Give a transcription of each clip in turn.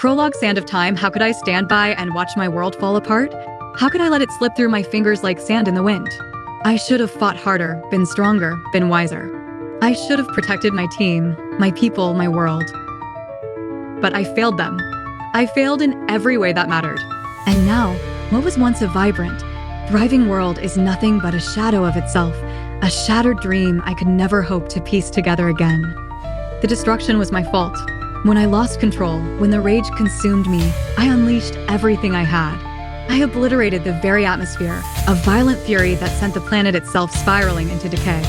Prologue Sand of Time. How could I stand by and watch my world fall apart? How could I let it slip through my fingers like sand in the wind? I should have fought harder, been stronger, been wiser. I should have protected my team, my people, my world. But I failed them. I failed in every way that mattered. And now, what was once a vibrant, thriving world is nothing but a shadow of itself, a shattered dream I could never hope to piece together again. The destruction was my fault. When I lost control, when the rage consumed me, I unleashed everything I had. I obliterated the very atmosphere, a violent fury that sent the planet itself spiraling into decay.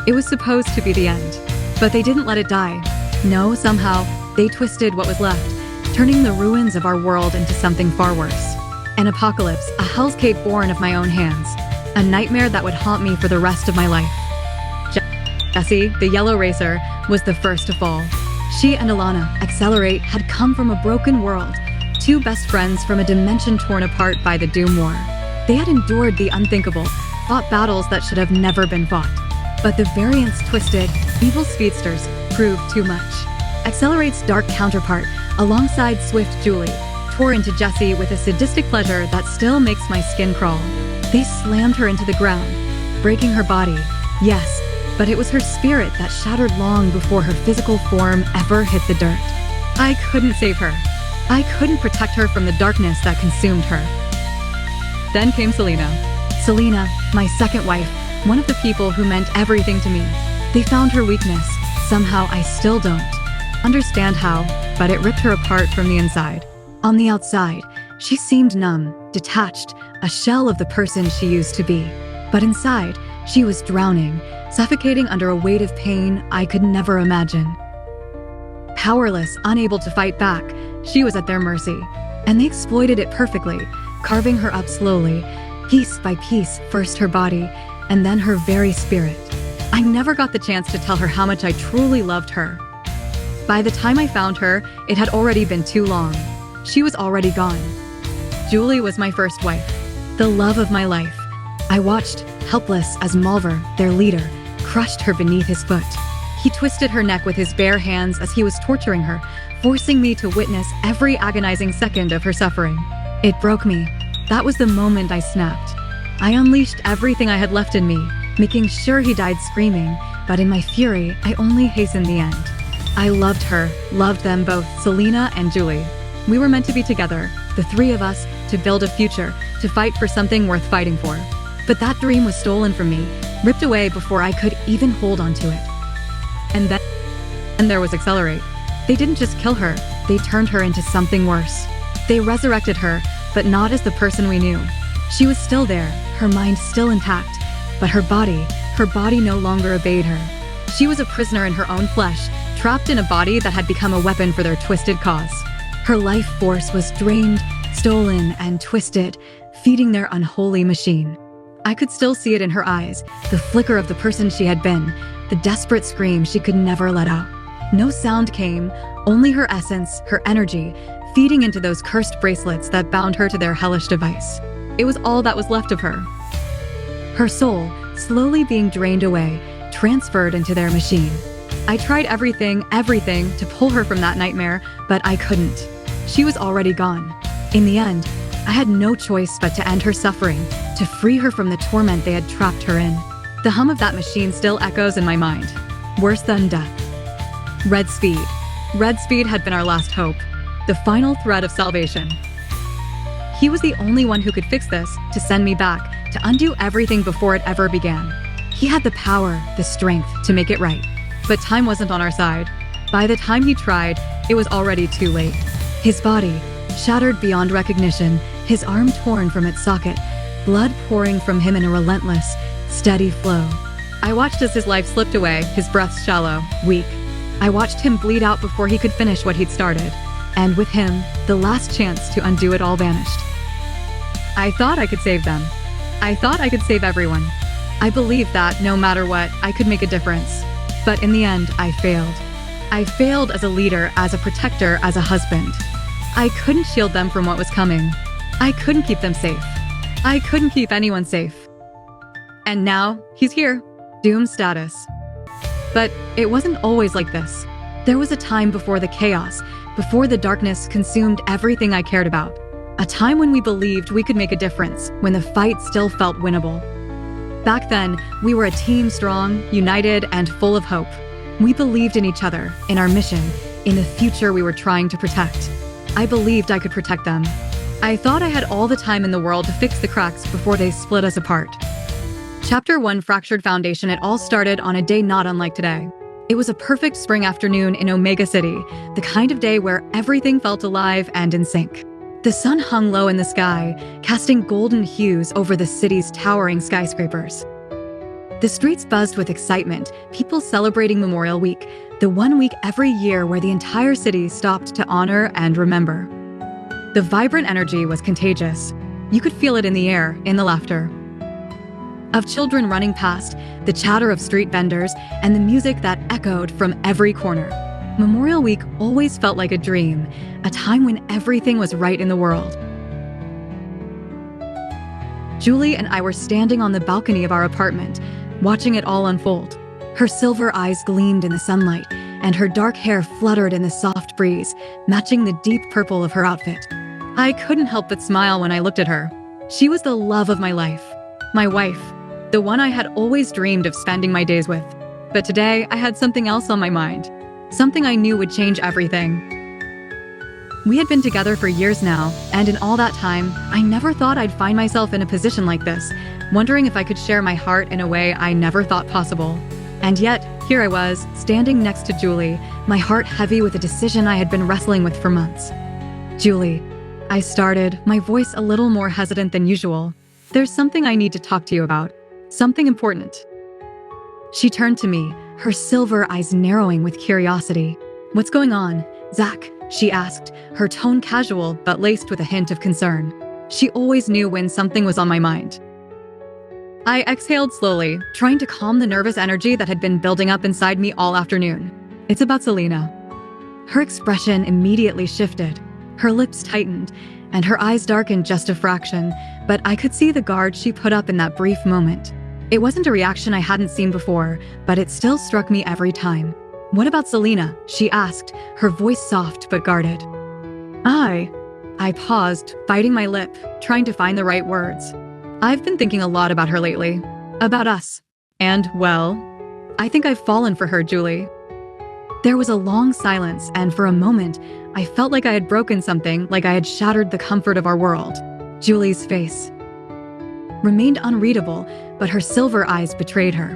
It was supposed to be the end, but they didn't let it die. No, somehow, they twisted what was left, turning the ruins of our world into something far worse. An apocalypse, a hellscape born of my own hands, a nightmare that would haunt me for the rest of my life. Jessie, the yellow racer, was the first to fall. She and Alana, Accelerate, had come from a broken world, two best friends from a dimension torn apart by the Doom War. They had endured the unthinkable, fought battles that should have never been fought. But the variants twisted, evil speedsters, proved too much. Accelerate's dark counterpart, alongside swift Julie, tore into Jessie with a sadistic pleasure that still makes my skin crawl. They slammed her into the ground, breaking her body, yes, but it was her spirit that shattered long before her physical form ever hit the dirt. I couldn't save her. I couldn't protect her from the darkness that consumed her. Then came Selena. Selena, my second wife, one of the people who meant everything to me. They found her weakness. Somehow I still don't understand how, but it ripped her apart from the inside. On the outside, she seemed numb, detached, a shell of the person she used to be. But inside, she was drowning, suffocating under a weight of pain I could never imagine. Powerless, unable to fight back, she was at their mercy. And they exploited it perfectly, carving her up slowly, piece by piece, first her body, and then her very spirit. I never got the chance to tell her how much I truly loved her. By the time I found her, it had already been too long. She was already gone. Julie was my first wife, the love of my life. I watched, helpless as Malver, their leader, crushed her beneath his foot. He twisted her neck with his bare hands as he was torturing her, forcing me to witness every agonizing second of her suffering. It broke me. That was the moment I snapped. I unleashed everything I had left in me, making sure he died screaming, but in my fury, I only hastened the end. I loved her, loved them both, Selena and Julie. We were meant to be together, the three of us, to build a future, to fight for something worth fighting for. But that dream was stolen from me, ripped away before I could even hold onto it. And then there was Accelerate. They didn't just kill her, they turned her into something worse. They resurrected her, but not as the person we knew. She was still there, her mind still intact, but her body no longer obeyed her. She was a prisoner in her own flesh, trapped in a body that had become a weapon for their twisted cause. Her life force was drained, stolen, and twisted, feeding their unholy machine. I could still see it in her eyes, the flicker of the person she had been, the desperate scream she could never let out. No sound came, only her essence, her energy, feeding into those cursed bracelets that bound her to their hellish device. It was all that was left of her. Her soul, slowly being drained away, transferred into their machine. I tried everything to pull her from that nightmare, but I couldn't. She was already gone. In the end, I had no choice but to end her suffering, to free her from the torment they had trapped her in. The hum of that machine still echoes in my mind. Worse than death. Red Speed. Red Speed had been our last hope, the final thread of salvation. He was the only one who could fix this, to send me back, to undo everything before it ever began. He had the power, the strength, to make it right. But time wasn't on our side. By the time he tried, it was already too late. His body, shattered beyond recognition, his arm torn from its socket, blood pouring from him in a relentless, steady flow. I watched as his life slipped away, his breath shallow, weak. I watched him bleed out before he could finish what he'd started. And with him, the last chance to undo it all vanished. I thought I could save them. I thought I could save everyone. I believed that, no matter what, I could make a difference. But in the end, I failed. I failed as a leader, as a protector, as a husband. I couldn't shield them from what was coming. I couldn't keep them safe. I couldn't keep anyone safe. And now, he's here. Doom status. But it wasn't always like this. There was a time before the chaos, before the darkness consumed everything I cared about. A time when we believed we could make a difference, when the fight still felt winnable. Back then, we were a team strong, united, and full of hope. We believed in each other, in our mission, in the future we were trying to protect. I believed I could protect them. I thought I had all the time in the world to fix the cracks before they split us apart. Chapter 1: Fractured Foundation. It all started on a day not unlike today. It was a perfect spring afternoon in Omega City, the kind of day where everything felt alive and in sync. The sun hung low in the sky, casting golden hues over the city's towering skyscrapers. The streets buzzed with excitement, people celebrating Memorial Week, the one week every year where the entire city stopped to honor and remember. The vibrant energy was contagious. You could feel it in the air, in the laughter of children running past, the chatter of street vendors, and the music that echoed from every corner. Memorial Week always felt like a dream, a time when everything was right in the world. Julie and I were standing on the balcony of our apartment, watching it all unfold. Her silver eyes gleamed in the sunlight, and her dark hair fluttered in the soft breeze, matching the deep purple of her outfit. I couldn't help but smile when I looked at her. She was the love of my life. My wife. The one I had always dreamed of spending my days with. But today, I had something else on my mind. Something I knew would change everything. We had been together for years now, and in all that time, I never thought I'd find myself in a position like this, wondering if I could share my heart in a way I never thought possible. And yet, here I was, standing next to Julie, my heart heavy with a decision I had been wrestling with for months. "Julie," I started, my voice a little more hesitant than usual. "There's something I need to talk to you about. Something important." She turned to me, her silver eyes narrowing with curiosity. "What's going on, Zach?" she asked, her tone casual but laced with a hint of concern. She always knew when something was on my mind. I exhaled slowly, trying to calm the nervous energy that had been building up inside me all afternoon. "It's about Selena." Her expression immediately shifted. Her lips tightened, and her eyes darkened just a fraction, but I could see the guard she put up in that brief moment. It wasn't a reaction I hadn't seen before, but it still struck me every time. "What about Selena?" she asked, her voice soft but guarded. I paused, biting my lip, trying to find the right words. "I've been thinking a lot about her lately. About us. And, well, I think I've fallen for her, Julie." There was a long silence, and for a moment, I felt like I had broken something, like I had shattered the comfort of our world. Julie's face remained unreadable, but her silver eyes betrayed her.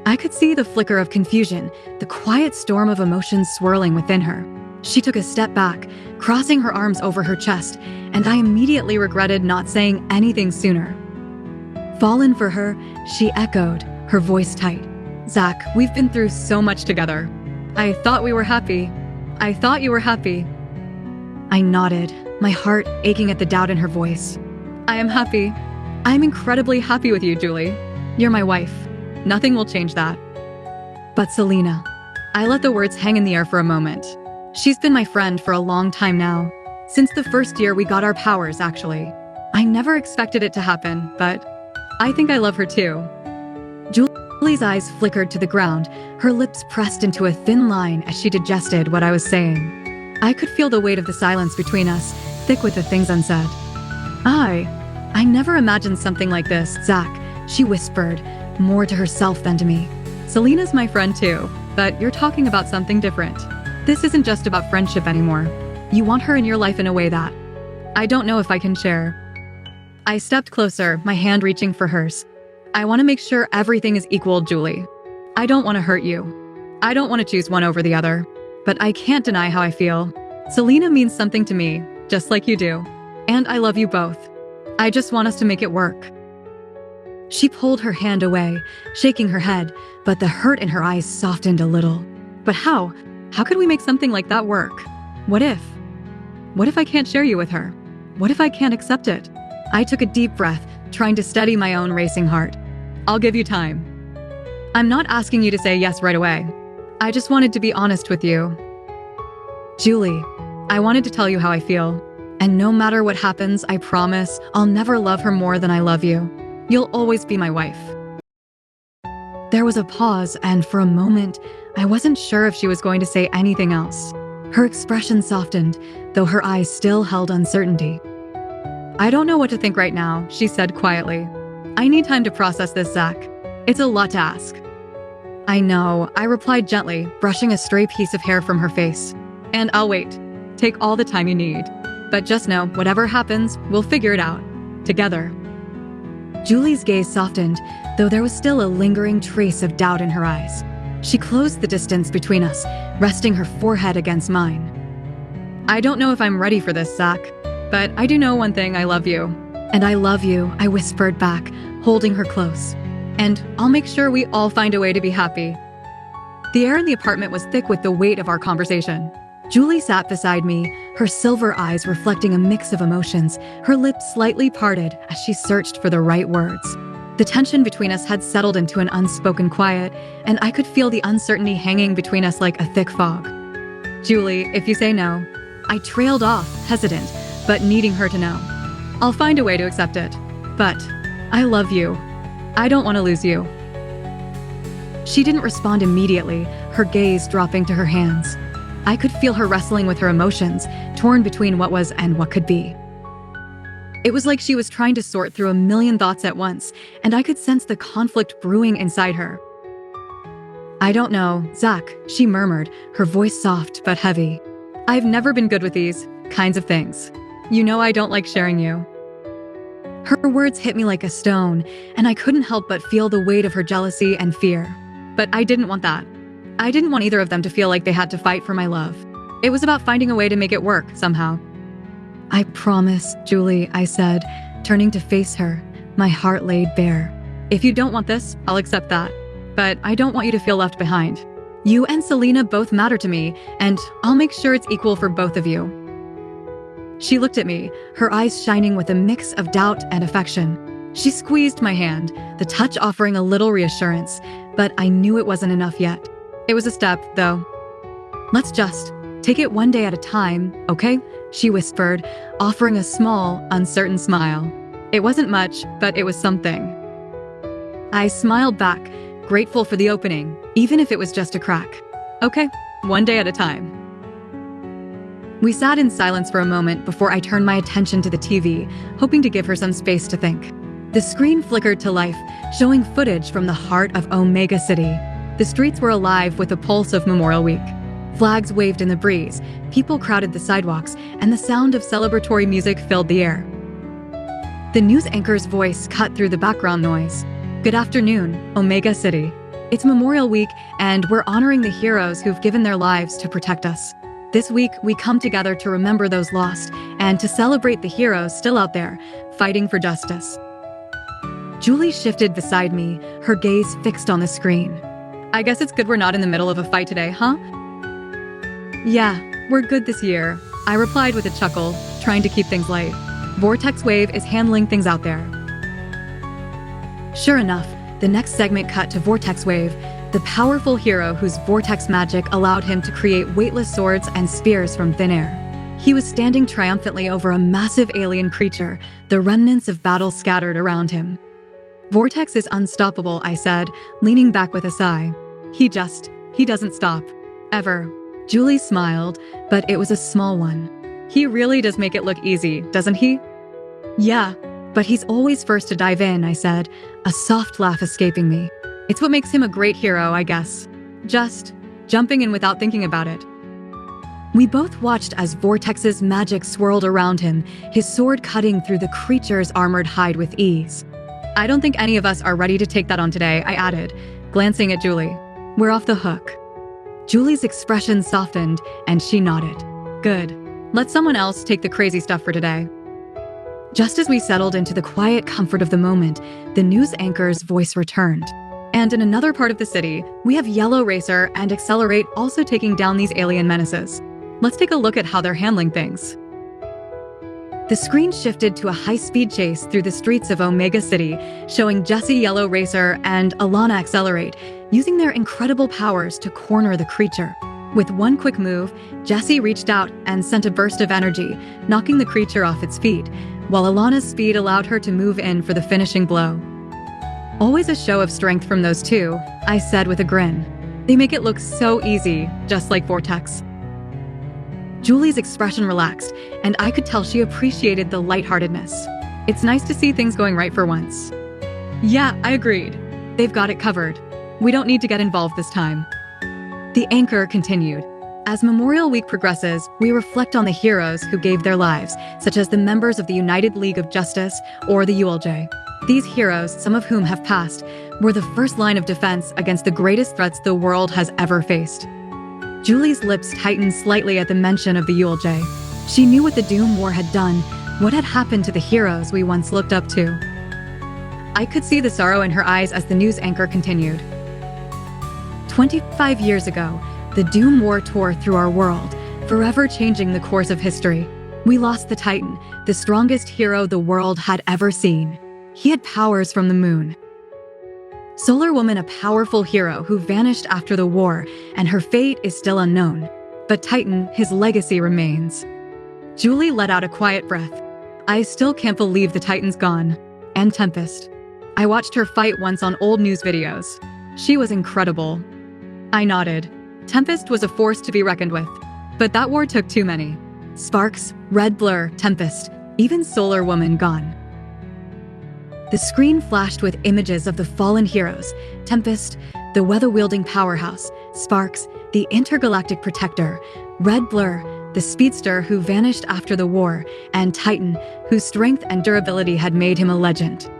I could see the flicker of confusion, the quiet storm of emotions swirling within her. She took a step back, crossing her arms over her chest, and I immediately regretted not saying anything sooner. "Fallen for her," she echoed, her voice tight. "Zach, we've been through so much together. I thought we were happy. I thought you were happy." I nodded, my heart aching at the doubt in her voice. "I am happy. I'm incredibly happy with you, Julie. You're my wife. Nothing will change that." "But Selena." I let the words hang in the air for a moment. "She's been my friend for a long time now. Since the first year we got our powers, actually. I never expected it to happen, but I think I love her too." Julie's eyes flickered to the ground, her lips pressed into a thin line as she digested what I was saying. I could feel the weight of the silence between us, thick with the things unsaid. I never imagined something like this, Zach," she whispered, more to herself than to me. "Selena's my friend too, but you're talking about something different. This isn't just about friendship anymore. You want her in your life in a way that I don't know if I can share." I stepped closer, my hand reaching for hers. "I want to make sure everything is equal, Julie. I don't want to hurt you. I don't want to choose one over the other. But I can't deny how I feel. Selena means something to me, just like you do. And I love you both. I just want us to make it work." She pulled her hand away, shaking her head, but the hurt in her eyes softened a little. "But how? How could we make something like that work? What if? What if I can't share you with her? What if I can't accept it?" I took a deep breath, trying to steady my own racing heart. "I'll give you time. I'm not asking you to say yes right away. I just wanted to be honest with you. Julie, I wanted to tell you how I feel. And no matter what happens, I promise I'll never love her more than I love you. You'll always be my wife." There was a pause, and for a moment, I wasn't sure if she was going to say anything else. Her expression softened, though her eyes still held uncertainty. "I don't know what to think right now," she said quietly. "I need time to process this, Zach. It's a lot to ask." "I know," I replied gently, brushing a stray piece of hair from her face. "And I'll wait. Take all the time you need. But just know, whatever happens, we'll figure it out. Together." Julie's gaze softened, though there was still a lingering trace of doubt in her eyes. She closed the distance between us, resting her forehead against mine. "I don't know if I'm ready for this, Zach, but I do know one thing: I love you." "And I love you," I whispered back, holding her close. "And I'll make sure we all find a way to be happy." The air in the apartment was thick with the weight of our conversation. Julie sat beside me, her silver eyes reflecting a mix of emotions, her lips slightly parted as she searched for the right words. The tension between us had settled into an unspoken quiet, and I could feel the uncertainty hanging between us like a thick fog. "Julie, if you say no," I trailed off, hesitant, but needing her to know. "I'll find a way to accept it. But I love you. I don't want to lose you." She didn't respond immediately, her gaze dropping to her hands. I could feel her wrestling with her emotions, torn between what was and what could be. It was like she was trying to sort through a million thoughts at once, and I could sense the conflict brewing inside her. "I don't know, Zach," she murmured, her voice soft but heavy. "I've never been good with these kinds of things. You know I don't like sharing you." Her words hit me like a stone, and I couldn't help but feel the weight of her jealousy and fear. But I didn't want that. I didn't want either of them to feel like they had to fight for my love. It was about finding a way to make it work, somehow. "I promise, Julie," I said, turning to face her, my heart laid bare. "If you don't want this, I'll accept that. But I don't want you to feel left behind. You and Selena both matter to me, and I'll make sure it's equal for both of you." She looked at me, her eyes shining with a mix of doubt and affection. She squeezed my hand, the touch offering a little reassurance, but I knew it wasn't enough yet. It was a step, though. "Let's just take it one day at a time, okay?" she whispered, offering a small, uncertain smile. It wasn't much, but it was something. I smiled back, grateful for the opening, even if it was just a crack. "Okay, one day at a time." We sat in silence for a moment before I turned my attention to the TV, hoping to give her some space to think. The screen flickered to life, showing footage from the heart of Omega City. The streets were alive with the pulse of Memorial Week. Flags waved in the breeze, people crowded the sidewalks, and the sound of celebratory music filled the air. The news anchor's voice cut through the background noise. "Good afternoon, Omega City. It's Memorial Week, and we're honoring the heroes who've given their lives to protect us. This week, we come together to remember those lost, and to celebrate the heroes still out there, fighting for justice." Julie shifted beside me, her gaze fixed on the screen. "I guess it's good we're not in the middle of a fight today, huh?" "Yeah, we're good this year," I replied with a chuckle, trying to keep things light. "Vortex Wave is handling things out there." Sure enough, the next segment cut to Vortex Wave, the powerful hero whose vortex magic allowed him to create weightless swords and spears from thin air. He was standing triumphantly over a massive alien creature, the remnants of battle scattered around him. "Vortex is unstoppable," I said, leaning back with a sigh. He doesn't stop. Ever." Julie smiled, but it was a small one. "He really does make it look easy, doesn't he?" "Yeah, but he's always first to dive in," I said, a soft laugh escaping me. "It's what makes him a great hero, I guess. Just jumping in without thinking about it." We both watched as Vortex's magic swirled around him, his sword cutting through the creature's armored hide with ease. "I don't think any of us are ready to take that on today," I added, glancing at Julie. "We're off the hook." Julie's expression softened, and she nodded. "Good. Let someone else take the crazy stuff for today." Just as we settled into the quiet comfort of the moment, the news anchor's voice returned. "And in another part of the city, we have Yellow Racer and Accelerate also taking down these alien menaces. Let's take a look at how they're handling things." The screen shifted to a high-speed chase through the streets of Omega City, showing Jessie Yellow Racer and Alana Accelerate, using their incredible powers to corner the creature. With one quick move, Jessie reached out and sent a burst of energy, knocking the creature off its feet, while Alana's speed allowed her to move in for the finishing blow. "Always a show of strength from those two," I said with a grin. "They make it look so easy, just like Vortex." Julie's expression relaxed, and I could tell she appreciated the lightheartedness. It's nice to see things going right for once. Yeah, I agreed. They've got it covered. We don't need to get involved this time. The anchor continued. As Memorial Week progresses, we reflect on the heroes who gave their lives, such as the members of the United League of Justice or the ULJ. These heroes, some of whom have passed, were the first line of defense against the greatest threats the world has ever faced. Julie's lips tightened slightly at the mention of the ULJ. She knew what the Doom War had done, what had happened to the heroes we once looked up to. I could see the sorrow in her eyes as the news anchor continued. 25 years ago, the Doom War tore through our world, forever changing the course of history. We lost the Titan, the strongest hero the world had ever seen. He had powers from the moon. Solar Woman, a powerful hero who vanished after the war, and her fate is still unknown. But Titan, his legacy remains. Julie let out a quiet breath. I still can't believe the Titan's gone. And Tempest. I watched her fight once on old news videos. She was incredible. I nodded. Tempest was a force to be reckoned with. But that war took too many. Sparks, Red Blur, Tempest, even Solar Woman gone. The screen flashed with images of the fallen heroes. Tempest, the weather-wielding powerhouse. Sparks, the intergalactic protector. Red Blur, the speedster who vanished after the war. And Titan, whose strength and durability had made him a legend.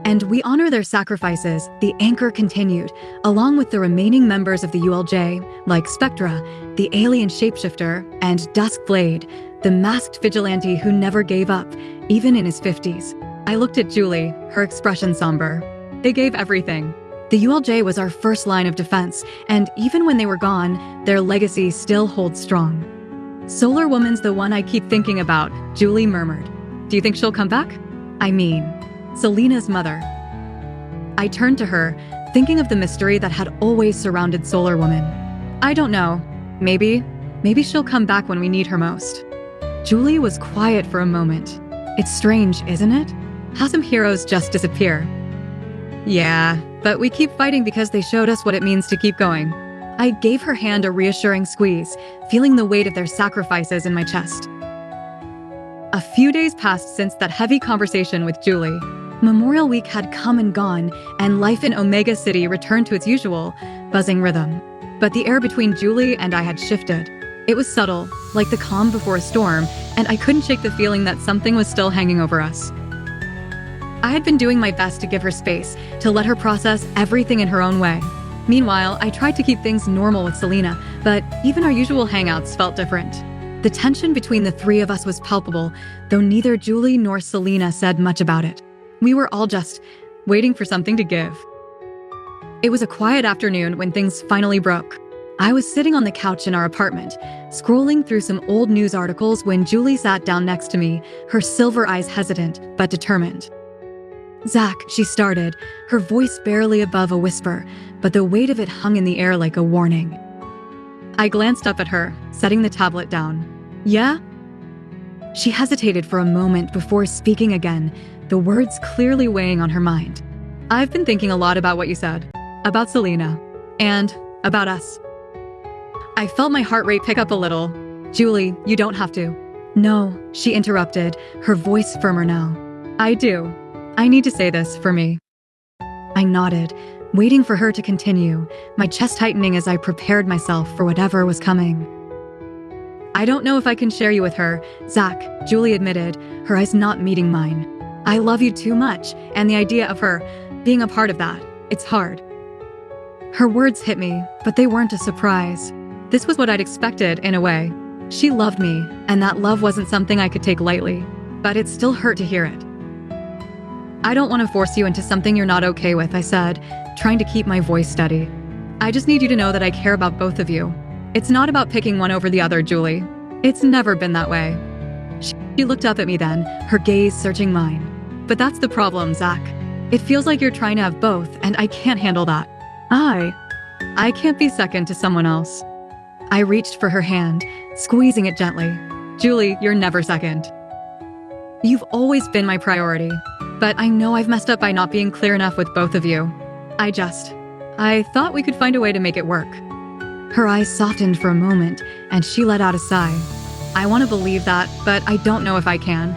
And we honor their sacrifices, the anchor continued, along with the remaining members of the ULJ, like Spectra, the alien shapeshifter, and Duskblade, the masked vigilante who never gave up, even in his 50s. I looked at Julie, her expression somber. They gave everything. The ULJ was our first line of defense, and even when they were gone, their legacy still holds strong. Solar Woman's the one I keep thinking about, Julie murmured. Do you think she'll come back? I mean, Selena's mother. I turned to her, thinking of the mystery that had always surrounded Solar Woman. I don't know. Maybe she'll come back when we need her most. Julie was quiet for a moment. It's strange, isn't it? How some heroes just disappear. Yeah, but we keep fighting because they showed us what it means to keep going. I gave her hand a reassuring squeeze, feeling the weight of their sacrifices in my chest. A few days passed since that heavy conversation with Julie. Memorial Week had come and gone, and life in Omega City returned to its usual, buzzing rhythm. But the air between Julie and I had shifted. It was subtle, like the calm before a storm, and I couldn't shake the feeling that something was still hanging over us. I had been doing my best to give her space, to let her process everything in her own way. Meanwhile, I tried to keep things normal with Selena, but even our usual hangouts felt different. The tension between the three of us was palpable, though neither Julie nor Selena said much about it. We were all just waiting for something to give. It was a quiet afternoon when things finally broke. I was sitting on the couch in our apartment, scrolling through some old news articles when Julie sat down next to me, her silver eyes hesitant but determined. Zach, she started, her voice barely above a whisper, but the weight of it hung in the air like a warning. I glanced up at her, setting the tablet down. Yeah? She hesitated for a moment before speaking again, the words clearly weighing on her mind. I've been thinking a lot about what you said. About Selena. And about us. I felt my heart rate pick up a little. Julie, you don't have to. No, she interrupted, her voice firmer now. I do. I need to say this for me. I nodded, waiting for her to continue, my chest tightening as I prepared myself for whatever was coming. I don't know if I can share you with her, Zach, Julie admitted, her eyes not meeting mine. I love you too much, and the idea of her being a part of that, it's hard. Her words hit me, but they weren't a surprise. This was what I'd expected, in a way. She loved me, and that love wasn't something I could take lightly, but it still hurt to hear it. I don't want to force you into something you're not okay with, I said, trying to keep my voice steady. I just need you to know that I care about both of you. It's not about picking one over the other, Julie. It's never been that way. She looked up at me then, her gaze searching mine. But that's the problem, Zach. It feels like you're trying to have both, and I can't handle that. I can't be second to someone else. I reached for her hand, squeezing it gently. Julie, you're never second. You've always been my priority, but I know I've messed up by not being clear enough with both of you. I thought we could find a way to make it work. Her eyes softened for a moment, and she let out a sigh. I want to believe that, but I don't know if I can.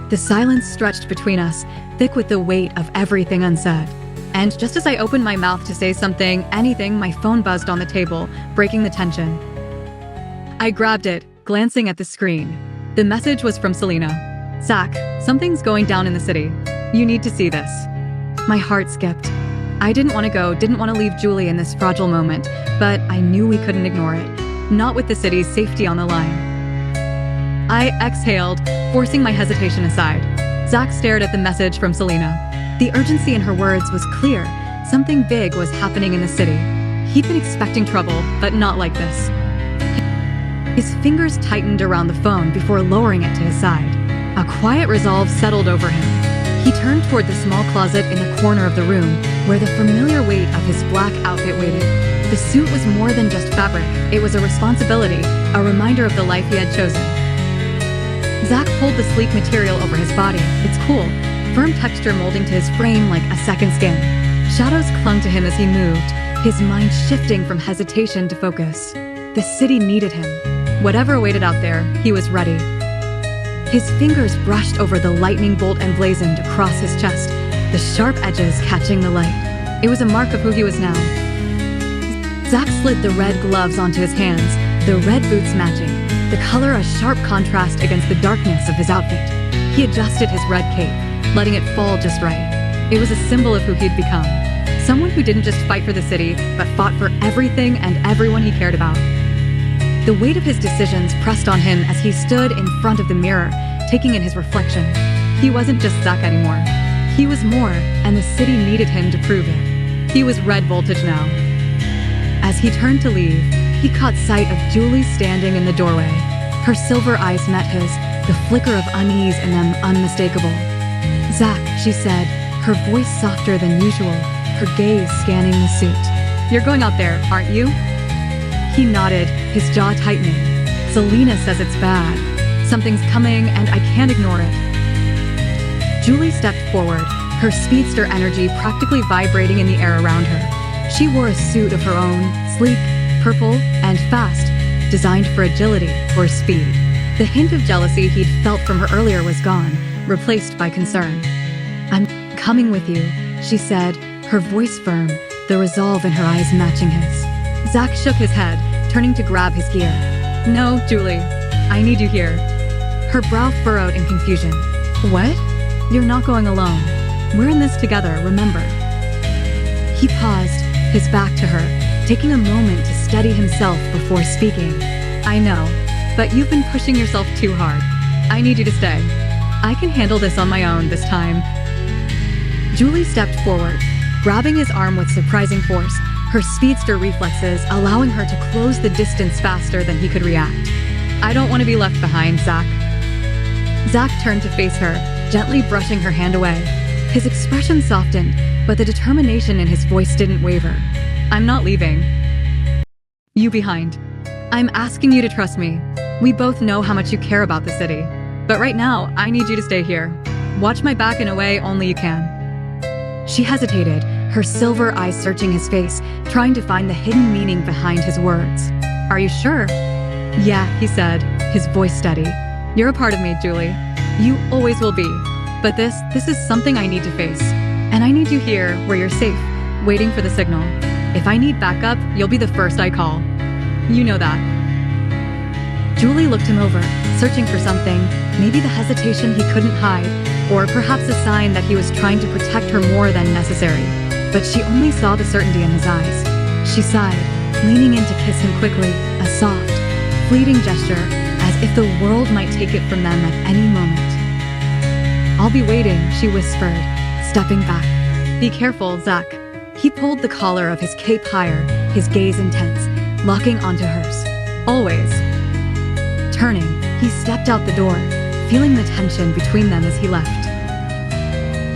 The silence stretched between us, thick with the weight of everything unsaid. And just as I opened my mouth to say something, anything, my phone buzzed on the table, breaking the tension. I grabbed it, glancing at the screen. The message was from Selena. Zach, something's going down in the city. You need to see this. My heart skipped. I didn't want to go, didn't want to leave Julie in this fragile moment, but I knew we couldn't ignore it. Not with the city's safety on the line. I exhaled, forcing my hesitation aside. Zach stared at the message from Selena. The urgency in her words was clear. Something big was happening in the city. He'd been expecting trouble, but not like this. His fingers tightened around the phone before lowering it to his side. A quiet resolve settled over him. He turned toward the small closet in the corner of the room, where the familiar weight of his black outfit waited. The suit was more than just fabric. It was a responsibility, a reminder of the life he had chosen. Zach pulled the sleek material over his body. It's cool, firm texture molding to his frame like a second skin. Shadows clung to him as he moved, his mind shifting from hesitation to focus. The city needed him. Whatever awaited out there, he was ready. His fingers brushed over the lightning bolt emblazoned across his chest, the sharp edges catching the light. It was a mark of who he was now. Zach slid the red gloves onto his hands, the red boots matching, the color a sharp contrast against the darkness of his outfit. He adjusted his red cape, letting it fall just right. It was a symbol of who he'd become. Someone who didn't just fight for the city, but fought for everything and everyone he cared about. The weight of his decisions pressed on him as he stood in front of the mirror, taking in his reflection. He wasn't just Zach anymore. He was more, and the city needed him to prove it. He was red voltage now. As he turned to leave, he caught sight of Julie standing in the doorway. Her silver eyes met his, the flicker of unease in them unmistakable. Zach, she said, her voice softer than usual, her gaze scanning the suit. You're going out there, aren't you? He nodded, his jaw tightening. Selena says it's bad. Something's coming, and I can't ignore it. Julie stepped forward, her speedster energy practically vibrating in the air around her. She wore a suit of her own, sleek, purple, and fast, designed for agility or speed. The hint of jealousy he'd felt from her earlier was gone, replaced by concern. I'm coming with you, she said, her voice firm, the resolve in her eyes matching his. Zach shook his head, turning to grab his gear. No, Julie, I need you here. Her brow furrowed in confusion. What? You're not going alone. We're in this together, remember? He paused, his back to her, taking a moment to steady himself before speaking. I know, but you've been pushing yourself too hard. I need you to stay. I can handle this on my own this time. Julie stepped forward, grabbing his arm with surprising force, her speedster reflexes allowing her to close the distance faster than he could react. I don't want to be left behind, Zach. Zach turned to face her, gently brushing her hand away. His expression softened, but the determination in his voice didn't waver. I'm not leaving you behind. I'm asking you to trust me. We both know how much you care about the city. But right now, I need you to stay here. Watch my back in a way only you can. She hesitated, her silver eyes searching his face, trying to find the hidden meaning behind his words. Are you sure? Yeah, he said, his voice steady. You're a part of me, Julie. You always will be. But this is something I need to face. And I need you here, where you're safe, waiting for the signal. If I need backup, you'll be the first I call. You know that. Julie looked him over, searching for something, maybe the hesitation he couldn't hide, or perhaps a sign that he was trying to protect her more than necessary. But she only saw the certainty in his eyes. She sighed, leaning in to kiss him quickly, a soft, fleeting gesture, as if the world might take it from them at any moment. I'll be waiting, she whispered, stepping back. Be careful, Zach. He pulled the collar of his cape higher, his gaze intense, locking onto hers. Always. Turning, he stepped out the door, feeling the tension between them as he left.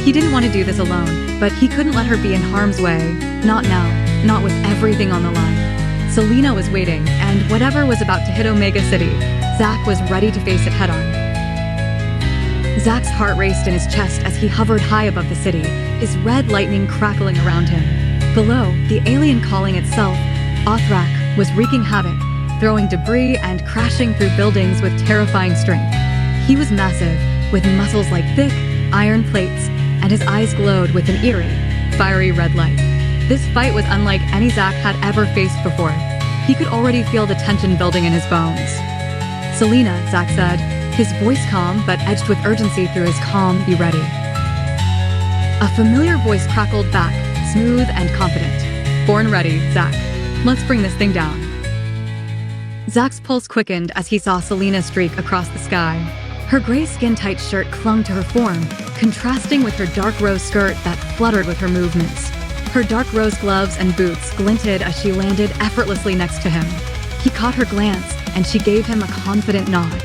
He didn't want to do this alone, but he couldn't let her be in harm's way. Not now, not with everything on the line. Selena was waiting, and whatever was about to hit Omega City, Zach was ready to face it head-on. Zach's heart raced in his chest as he hovered high above the city, his red lightning crackling around him. Below, the alien calling itself, Othrak, was wreaking havoc, throwing debris and crashing through buildings with terrifying strength. He was massive, with muscles like thick, iron plates, and his eyes glowed with an eerie, fiery red light. This fight was unlike any Zack had ever faced before. He could already feel the tension building in his bones. "Selena," Zack said, his voice calm but edged with urgency through his calm, "be ready." A familiar voice crackled back, smooth and confident. "Born ready, Zack. Let's bring this thing down." Zack's pulse quickened as he saw Selena streak across the sky. Her gray skin-tight shirt clung to her form, contrasting with her dark rose skirt that fluttered with her movements. Her dark rose gloves and boots glinted as she landed effortlessly next to him. He caught her glance, and she gave him a confident nod.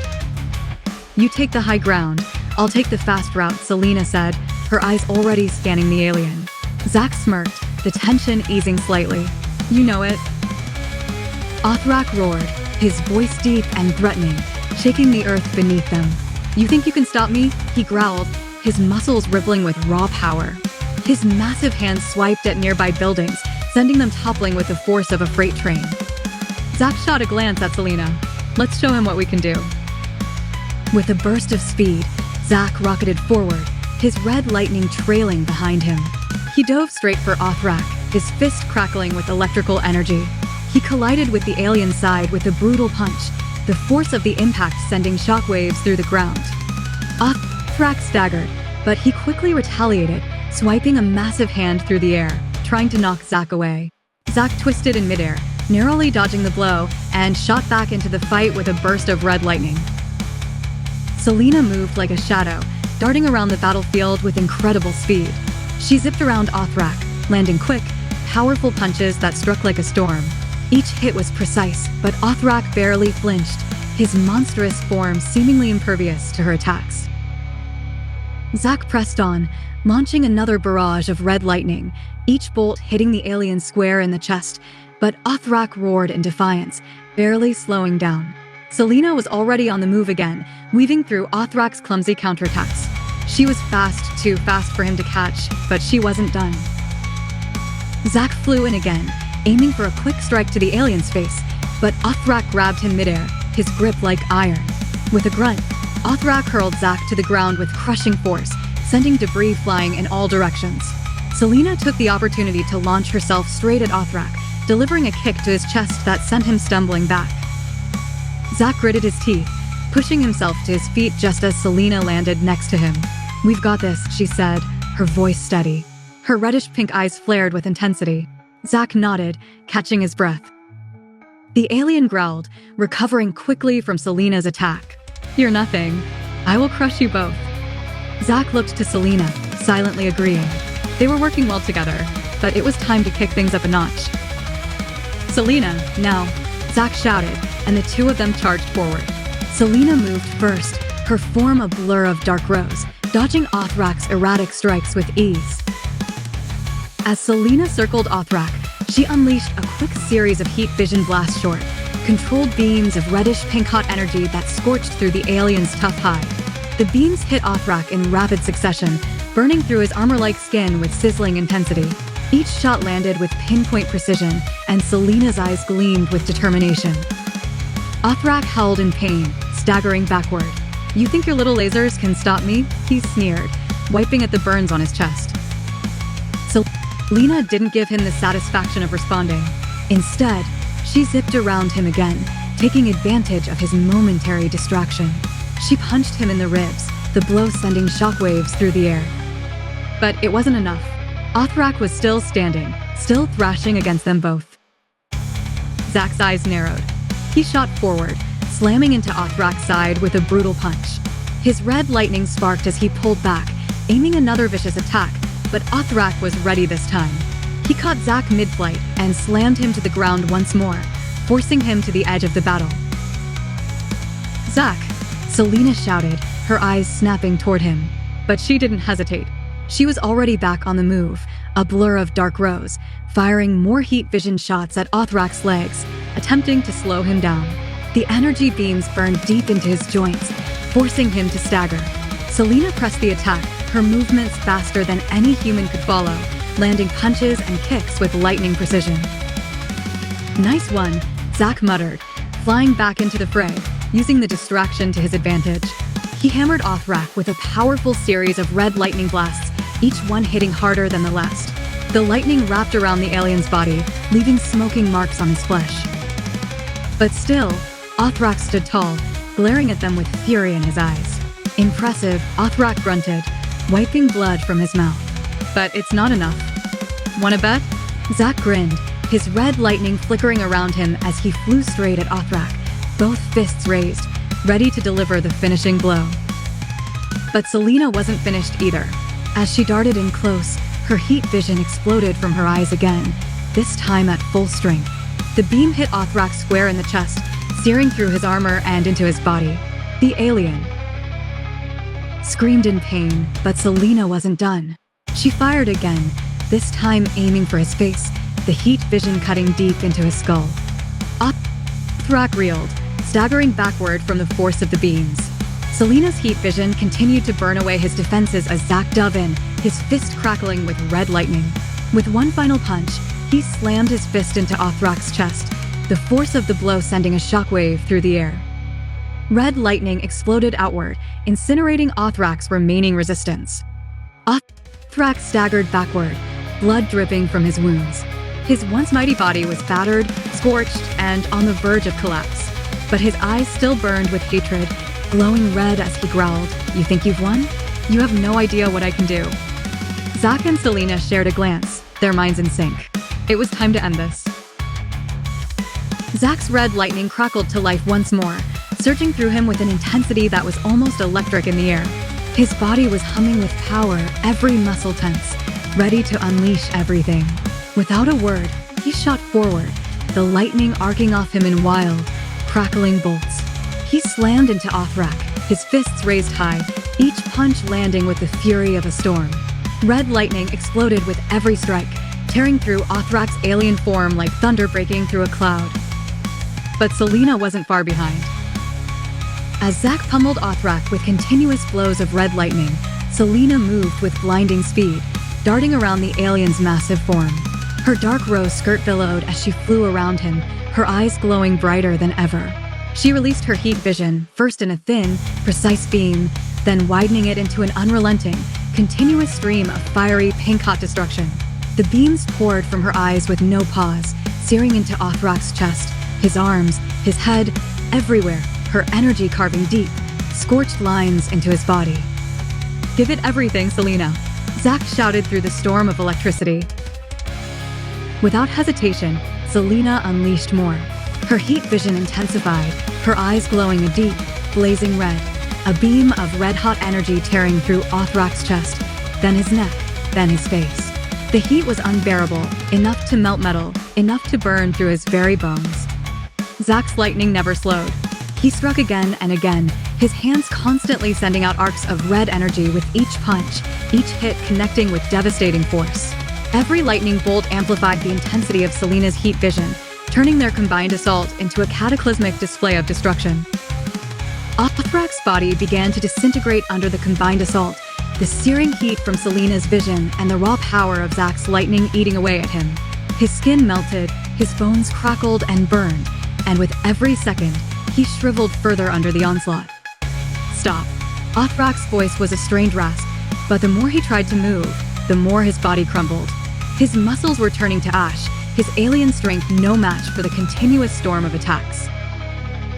"You take the high ground. I'll take the fast route," Selena said, her eyes already scanning the alien. Zack smirked, the tension easing slightly. "You know it." Othrak roared, his voice deep and threatening, shaking the earth beneath them. "You think you can stop me?" he growled, his muscles rippling with raw power. His massive hands swiped at nearby buildings, sending them toppling with the force of a freight train. Zack shot a glance at Selena. "Let's show him what we can do." With a burst of speed, Zack rocketed forward, his red lightning trailing behind him. He dove straight for Othrak, his fist crackling with electrical energy. He collided with the alien's side with a brutal punch, the force of the impact sending shockwaves through the ground. Othrak staggered, but he quickly retaliated, swiping a massive hand through the air, trying to knock Zack away. Zack twisted in midair, narrowly dodging the blow, and shot back into the fight with a burst of red lightning. Selena moved like a shadow, darting around the battlefield with incredible speed. She zipped around Othrak, landing quick, powerful punches that struck like a storm. Each hit was precise, but Othrak barely flinched, his monstrous form seemingly impervious to her attacks. Zack pressed on, launching another barrage of red lightning, each bolt hitting the alien square in the chest, but Othrak roared in defiance, barely slowing down. Selena was already on the move again, weaving through Othrak's clumsy counterattacks. She was fast, too fast for him to catch, but she wasn't done. Zack flew in again, aiming for a quick strike to the alien's face, but Othrak grabbed him midair, his grip like iron. With a grunt, Othrak hurled Zack to the ground with crushing force, sending debris flying in all directions. Selena took the opportunity to launch herself straight at Othrak, delivering a kick to his chest that sent him stumbling back. Zack gritted his teeth, pushing himself to his feet just as Selena landed next to him. "We've got this," she said, her voice steady. Her reddish-pink eyes flared with intensity. Zack nodded, catching his breath. The alien growled, recovering quickly from Selena's attack. "You're nothing. I will crush you both." Zack looked to Selena, silently agreeing. They were working well together, but it was time to kick things up a notch. "Selena, now," Zack shouted, and the two of them charged forward. Selena moved first, her form a blur of dark rose, dodging Othrak's erratic strikes with ease. As Selena circled Othrak, she unleashed a quick series of heat vision blasts short, controlled beams of reddish-pink hot energy that scorched through the alien's tough hide. The beams hit Othrak in rapid succession, burning through his armor-like skin with sizzling intensity. Each shot landed with pinpoint precision, and Selena's eyes gleamed with determination. Othrak howled in pain, staggering backward. "You think your little lasers can stop me?" he sneered, wiping at the burns on his chest. Selena didn't give him the satisfaction of responding. Instead, she zipped around him again, taking advantage of his momentary distraction. She punched him in the ribs, the blow sending shockwaves through the air. But it wasn't enough. Othrak was still standing, still thrashing against them both. Zack's eyes narrowed. He shot forward, slamming into Othrak's side with a brutal punch. His red lightning sparked as he pulled back, aiming another vicious attack, but Othrak was ready this time. He caught Zack mid-flight and slammed him to the ground once more, forcing him to the edge of the battle. "Zack!" Selena shouted, her eyes snapping toward him. But she didn't hesitate. She was already back on the move, a blur of dark rose, firing more heat vision shots at Othrak's legs, attempting to slow him down. The energy beams burned deep into his joints, forcing him to stagger. Selena pressed the attack, her movements faster than any human could follow, landing punches and kicks with lightning precision. "Nice one," Zack muttered, flying back into the fray, using the distraction to his advantage. He hammered Othrak with a powerful series of red lightning blasts, each one hitting harder than the last. The lightning wrapped around the alien's body, leaving smoking marks on his flesh. But still, Othrak stood tall, glaring at them with fury in his eyes. Impressive, Othrak grunted, wiping blood from his mouth. But it's not enough. Wanna bet? Zack grinned, his red lightning flickering around him as he flew straight at Othrak, both fists raised, ready to deliver the finishing blow. But Selena wasn't finished either. As she darted in close, her heat vision exploded from her eyes again, this time at full strength. The beam hit Othrak square in the chest, searing through his armor and into his body. The alien screamed in pain, but Selena wasn't done. She fired again, this time aiming for his face, the heat vision cutting deep into his skull. Othrak reeled, staggering backward from the force of the beams. Selena's heat vision continued to burn away his defenses as Zack dove in, his fist crackling with red lightning. With one final punch, he slammed his fist into Othrak's chest, the force of the blow sending a shockwave through the air. Red lightning exploded outward, incinerating Othrak's remaining resistance. Othrak staggered backward, blood dripping from his wounds. His once mighty body was battered, scorched, and on the verge of collapse. But his eyes still burned with hatred, glowing red as he growled, "You think you've won? You have no idea what I can do." Zack and Selena shared a glance, their minds in sync. It was time to end this. Zack's red lightning crackled to life once more, surging through him with an intensity that was almost electric in the air. His body was humming with power, every muscle tense, ready to unleash everything. Without a word, he shot forward, the lightning arcing off him in wild, crackling bolts. He slammed into Othrak, his fists raised high, each punch landing with the fury of a storm. Red lightning exploded with every strike, tearing through Othrak's alien form like thunder breaking through a cloud. But Selena wasn't far behind. As Zack pummeled Othrak with continuous blows of red lightning, Selena moved with blinding speed, darting around the alien's massive form. Her dark rose skirt billowed as she flew around him, her eyes glowing brighter than ever. She released her heat vision, first in a thin, precise beam, then widening it into an unrelenting, continuous stream of fiery, pink-hot destruction. The beams poured from her eyes with no pause, searing into Othrak's chest, his arms, his head, everywhere, her energy carving deep, scorched lines into his body. "Give it everything, Selena," Zack shouted through the storm of electricity. Without hesitation, Selena unleashed more. Her heat vision intensified, her eyes glowing a deep, blazing red, a beam of red-hot energy tearing through Othrak's chest, then his neck, then his face. The heat was unbearable, enough to melt metal, enough to burn through his very bones. Zack's lightning never slowed. He struck again and again, his hands constantly sending out arcs of red energy with each punch, each hit connecting with devastating force. Every lightning bolt amplified the intensity of Selena's heat vision, turning their combined assault into a cataclysmic display of destruction. Othrak's body began to disintegrate under the combined assault, the searing heat from Selena's vision and the raw power of Zack's lightning eating away at him. His skin melted, his bones crackled and burned, and with every second, he shriveled further under the onslaught. "Stop." Othrak's voice was a strained rasp, but the more he tried to move, the more his body crumbled. His muscles were turning to ash, his alien strength no match for the continuous storm of attacks.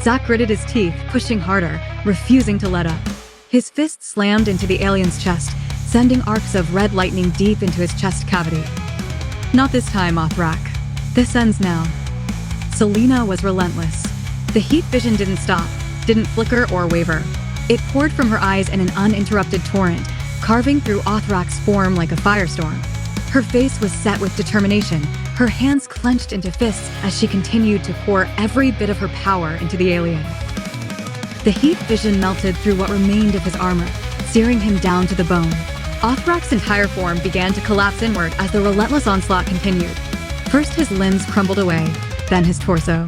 Zack gritted his teeth, pushing harder, refusing to let up. His fist slammed into the alien's chest, sending arcs of red lightning deep into his chest cavity. "Not this time, Othrak. This ends now." Selena was relentless. The heat vision didn't stop, didn't flicker or waver. It poured from her eyes in an uninterrupted torrent, carving through Othrak's form like a firestorm. Her face was set with determination, her hands clenched into fists as she continued to pour every bit of her power into the alien. The heat vision melted through what remained of his armor, searing him down to the bone. Othrak's entire form began to collapse inward as the relentless onslaught continued. First his limbs crumbled away, then his torso,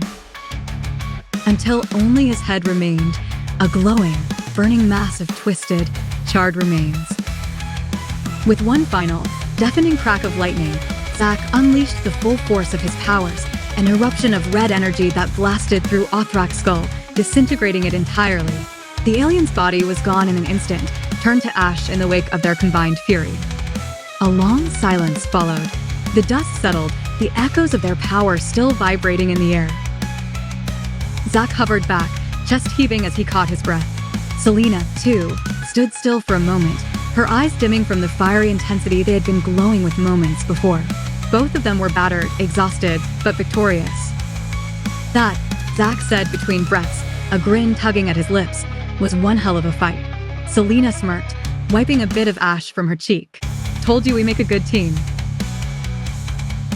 until only his head remained, a glowing, burning mass of twisted, charred remains. With one final, deafening crack of lightning, Zack unleashed the full force of his powers, an eruption of red energy that blasted through Othrak's skull, disintegrating it entirely. The alien's body was gone in an instant, turned to ash in the wake of their combined fury. A long silence followed. The dust settled, the echoes of their power still vibrating in the air. Zack hovered back, chest heaving as he caught his breath. Selena, too, stood still for a moment, her eyes dimming from the fiery intensity they had been glowing with moments before. Both of them were battered, exhausted, but victorious. That, Zack said between breaths, a grin tugging at his lips, was one hell of a fight. Selena smirked, wiping a bit of ash from her cheek. Told you we make a good team.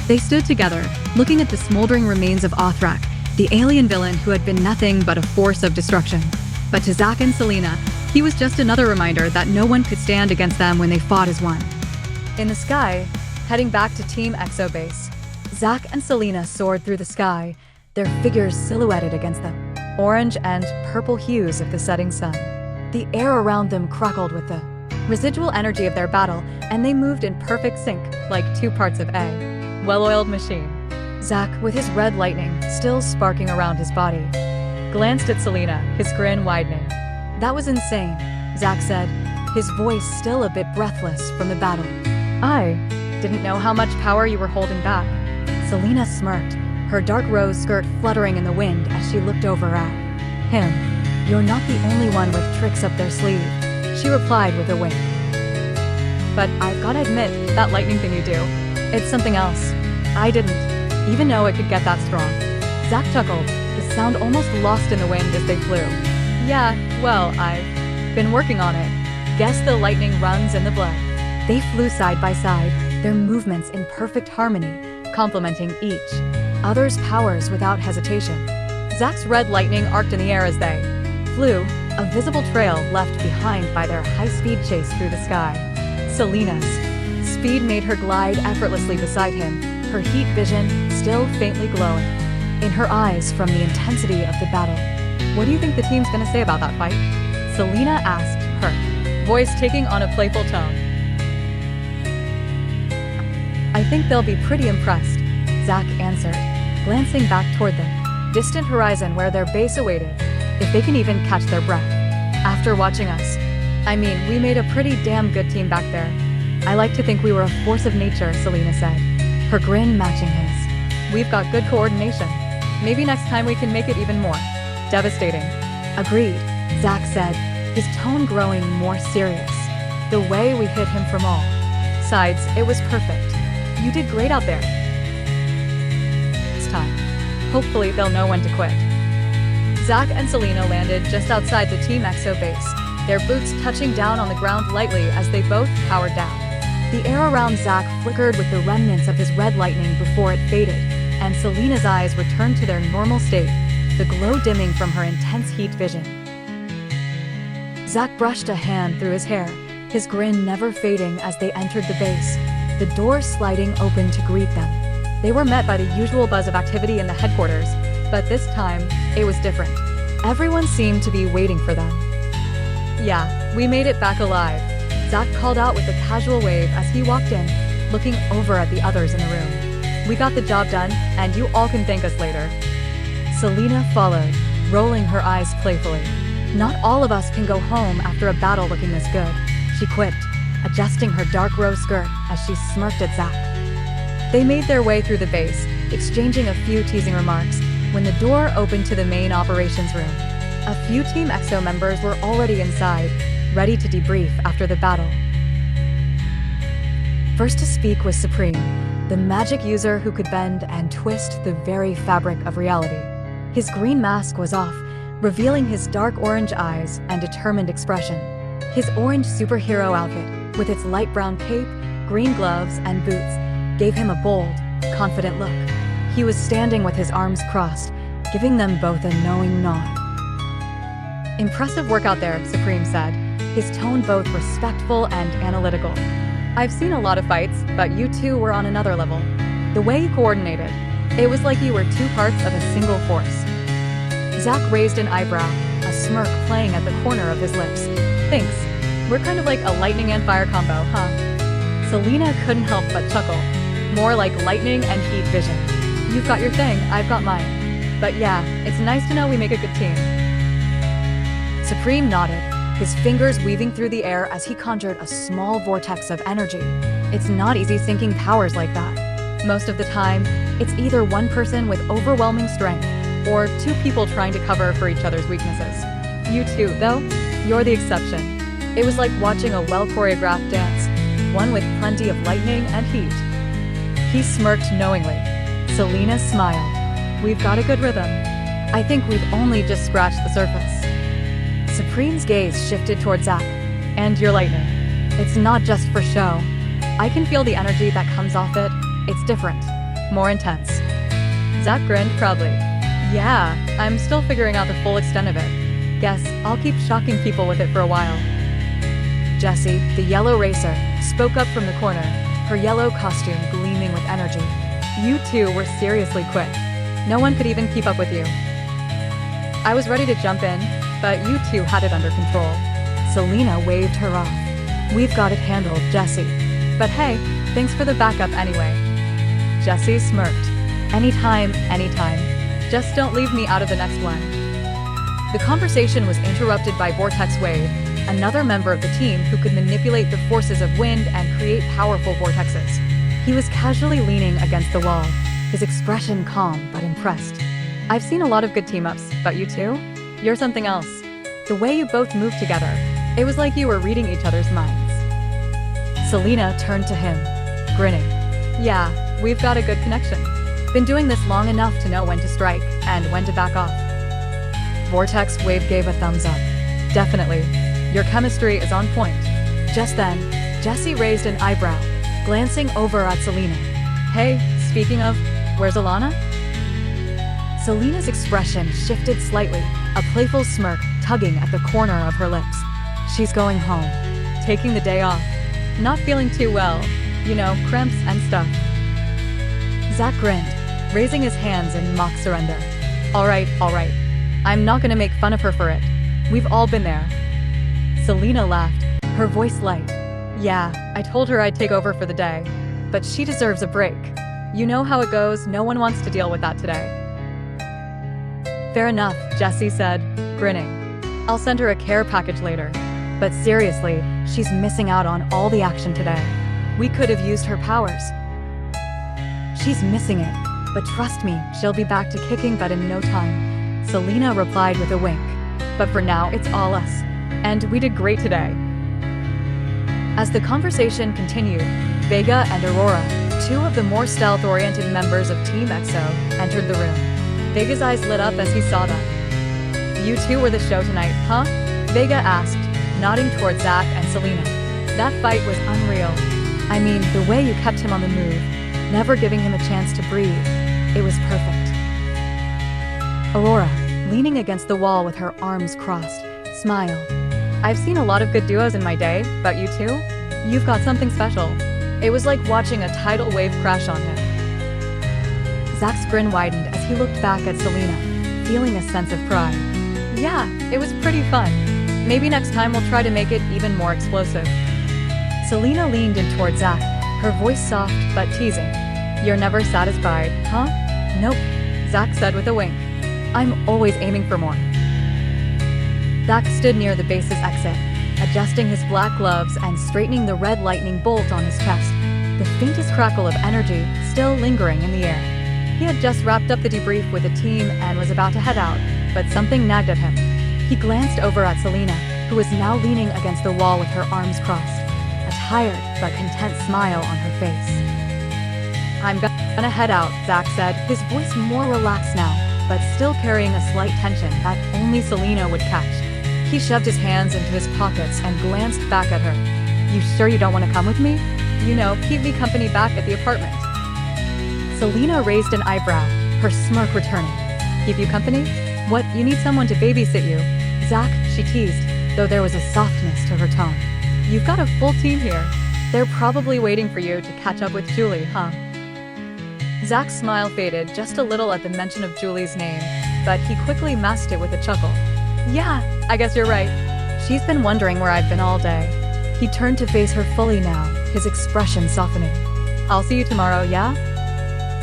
They stood together, looking at the smoldering remains of Othrak, the alien villain who had been nothing but a force of destruction. But to Zack and Selena, he was just another reminder that no one could stand against them when they fought as one. In the sky, heading back to Team Exo Base, Zack and Selena soared through the sky, their figures silhouetted against the orange and purple hues of the setting sun. The air around them crackled with the residual energy of their battle, and they moved in perfect sync, like two parts of a well-oiled machine. Zack, with his red lightning still sparking around his body, glanced at Selena, his grin widening. That was insane, Zack said, his voice still a bit breathless from the battle. I didn't know how much power you were holding back. Selena smirked, her dark rose skirt fluttering in the wind as she looked over at him. You're not the only one with tricks up their sleeve, she replied with a wink. But I've gotta admit, that lightning thing you do, it's something else. I didn't even know it could get that strong. Zack chuckled, the sound almost lost in the wind as they flew. Yeah, well, I've been working on it. Guess the lightning runs in the blood. They flew side by side, their movements in perfect harmony, complementing each other's powers without hesitation. Zack's red lightning arced in the air as they flew, a visible trail left behind by their high-speed chase through the sky. Selena's speed made her glide effortlessly beside him, her heat vision still faintly glowing in her eyes from the intensity of the battle. What do you think the team's gonna say about that fight? Selena asked, her voice taking on a playful tone. I think they'll be pretty impressed, Zack answered, glancing back toward the distant horizon where their base awaited, if they can even catch their breath. After watching us, I mean, we made a pretty damn good team back there. I like to think we were a force of nature, Selena said, her grin matching his. We've got good coordination. Maybe next time we can make it even more devastating. Agreed, Zack said, his tone growing more serious. The way we hit him from all sides, it was perfect. You did great out there. This time, hopefully they'll know when to quit. Zack and Selena landed just outside the Team Exo base, their boots touching down on the ground lightly as they both powered down. The air around Zack flickered with the remnants of his red lightning before it faded, and Selena's eyes returned to their normal state, the glow dimming from her intense heat vision. Zack brushed a hand through his hair, his grin never fading as they entered the base, the door sliding open to greet them. They were met by the usual buzz of activity in the headquarters, but this time, it was different. Everyone seemed to be waiting for them. Yeah, we made it back alive, Zack called out with a casual wave as he walked in, looking over at the others in the room. We got the job done, and you all can thank us later. Selena followed, rolling her eyes playfully. Not all of us can go home after a battle looking this good, she quipped, adjusting her dark rose skirt as she smirked at Zack. They made their way through the base, exchanging a few teasing remarks, when the door opened to the main operations room. A few Team Exo members were already inside, ready to debrief after the battle. First to speak was Supreme, the magic user who could bend and twist the very fabric of reality. His green mask was off, revealing his dark orange eyes and determined expression. His orange superhero outfit, with its light brown cape, green gloves, and boots, gave him a bold, confident look. He was standing with his arms crossed, giving them both a knowing nod. Impressive work out there, Supreme said, his tone both respectful and analytical. I've seen a lot of fights, but you two were on another level. The way you coordinated, it was like you were two parts of a single force. Zack raised an eyebrow, a smirk playing at the corner of his lips. Thanks. We're kind of like a lightning and fire combo, huh? Selena couldn't help but chuckle. More like lightning and heat vision. You've got your thing, I've got mine. But yeah, it's nice to know we make a good team. Supreme nodded, his fingers weaving through the air as he conjured a small vortex of energy. It's not easy syncing powers like that. Most of the time, it's either one person with overwhelming strength, or two people trying to cover for each other's weaknesses. You two, though, you're the exception. It was like watching a well-choreographed dance, one with plenty of lightning and heat. He smirked knowingly. Selena smiled. We've got a good rhythm. I think we've only just scratched the surface. Supreme's gaze shifted towards Zack. And your lightning. It's not just for show. I can feel the energy that comes off it. It's different. More intense. Zack grinned proudly. Yeah, I'm still figuring out the full extent of it. Guess I'll keep shocking people with it for a while. Jessie, the yellow racer, spoke up from the corner, her yellow costume gleaming with energy. You two were seriously quick. No one could even keep up with you. I was ready to jump in, but you two had it under control. Selena waved her off. We've got it handled, Jessie. But hey, thanks for the backup anyway. Jessie smirked. Anytime, anytime. Just don't leave me out of the next one. The conversation was interrupted by Vortex Wave, another member of the team who could manipulate the forces of wind and create powerful vortexes. He was casually leaning against the wall, his expression calm but impressed. I've seen a lot of good team-ups, but you two? You're something else. The way you both moved together, it was like you were reading each other's minds. Selena turned to him, grinning. Yeah, we've got a good connection. Been doing this long enough to know when to strike and when to back off. Vortex Wave gave a thumbs up. Definitely. Your chemistry is on point. Just then, Jessie raised an eyebrow, glancing over at Selena. Hey, speaking of, where's Alana? Selena's expression shifted slightly, a playful smirk tugging at the corner of her lips. She's going home. Taking the day off. Not feeling too well. You know, cramps and stuff. Zack grinned, raising his hands in mock surrender. All right. I'm not gonna make fun of her for it. We've all been there. Selena laughed, her voice light. Yeah, I told her I'd take over for the day. But she deserves a break. You know how it goes, no one wants to deal with that today. Fair enough, Jessie said, grinning. I'll send her a care package later. But seriously, she's missing out on all the action today. We could have used her powers. She's missing it, but trust me, she'll be back to kicking butt in no time. Selena replied with a wink. But for now, it's all us. And we did great today. As the conversation continued, Vega and Aurora, two of the more stealth-oriented members of Team EXO, entered the room. Vega's eyes lit up as he saw them. You two were the show tonight, huh? Vega asked, nodding towards Zack and Selena. That fight was unreal. I mean, the way you kept him on the move, never giving him a chance to breathe. It was perfect. Aurora, leaning against the wall with her arms crossed, smiled. I've seen a lot of good duos in my day, but you two? You've got something special. It was like watching a tidal wave crash on him. Zack's grin widened as he looked back at Selena, feeling a sense of pride. Yeah, it was pretty fun. Maybe next time we'll try to make it even more explosive. Selena leaned in toward Zack, her voice soft but teasing. You're never satisfied, huh? Nope, Zack said with a wink. I'm always aiming for more. Zack stood near the base's exit, adjusting his black gloves and straightening the red lightning bolt on his chest, the faintest crackle of energy still lingering in the air. He had just wrapped up the debrief with the team and was about to head out, but something nagged at him. He glanced over at Selena, who was now leaning against the wall with her arms crossed, a tired but content smile on her face. I'm gonna head out, Zack said, his voice more relaxed now, but still carrying a slight tension that only Selena would catch. He shoved his hands into his pockets and glanced back at her. You sure you don't want to come with me? You know, keep me company back at the apartment. Selena raised an eyebrow, her smirk returning. Keep you company? What, you need someone to babysit you? Zack, she teased, though there was a softness to her tone. You've got a full team here. They're probably waiting for you to catch up with Julie, huh? Zack's smile faded just a little at the mention of Julie's name, but he quickly masked it with a chuckle. Yeah, I guess you're right. She's been wondering where I've been all day. He turned to face her fully now, his expression softening. I'll see you tomorrow, yeah?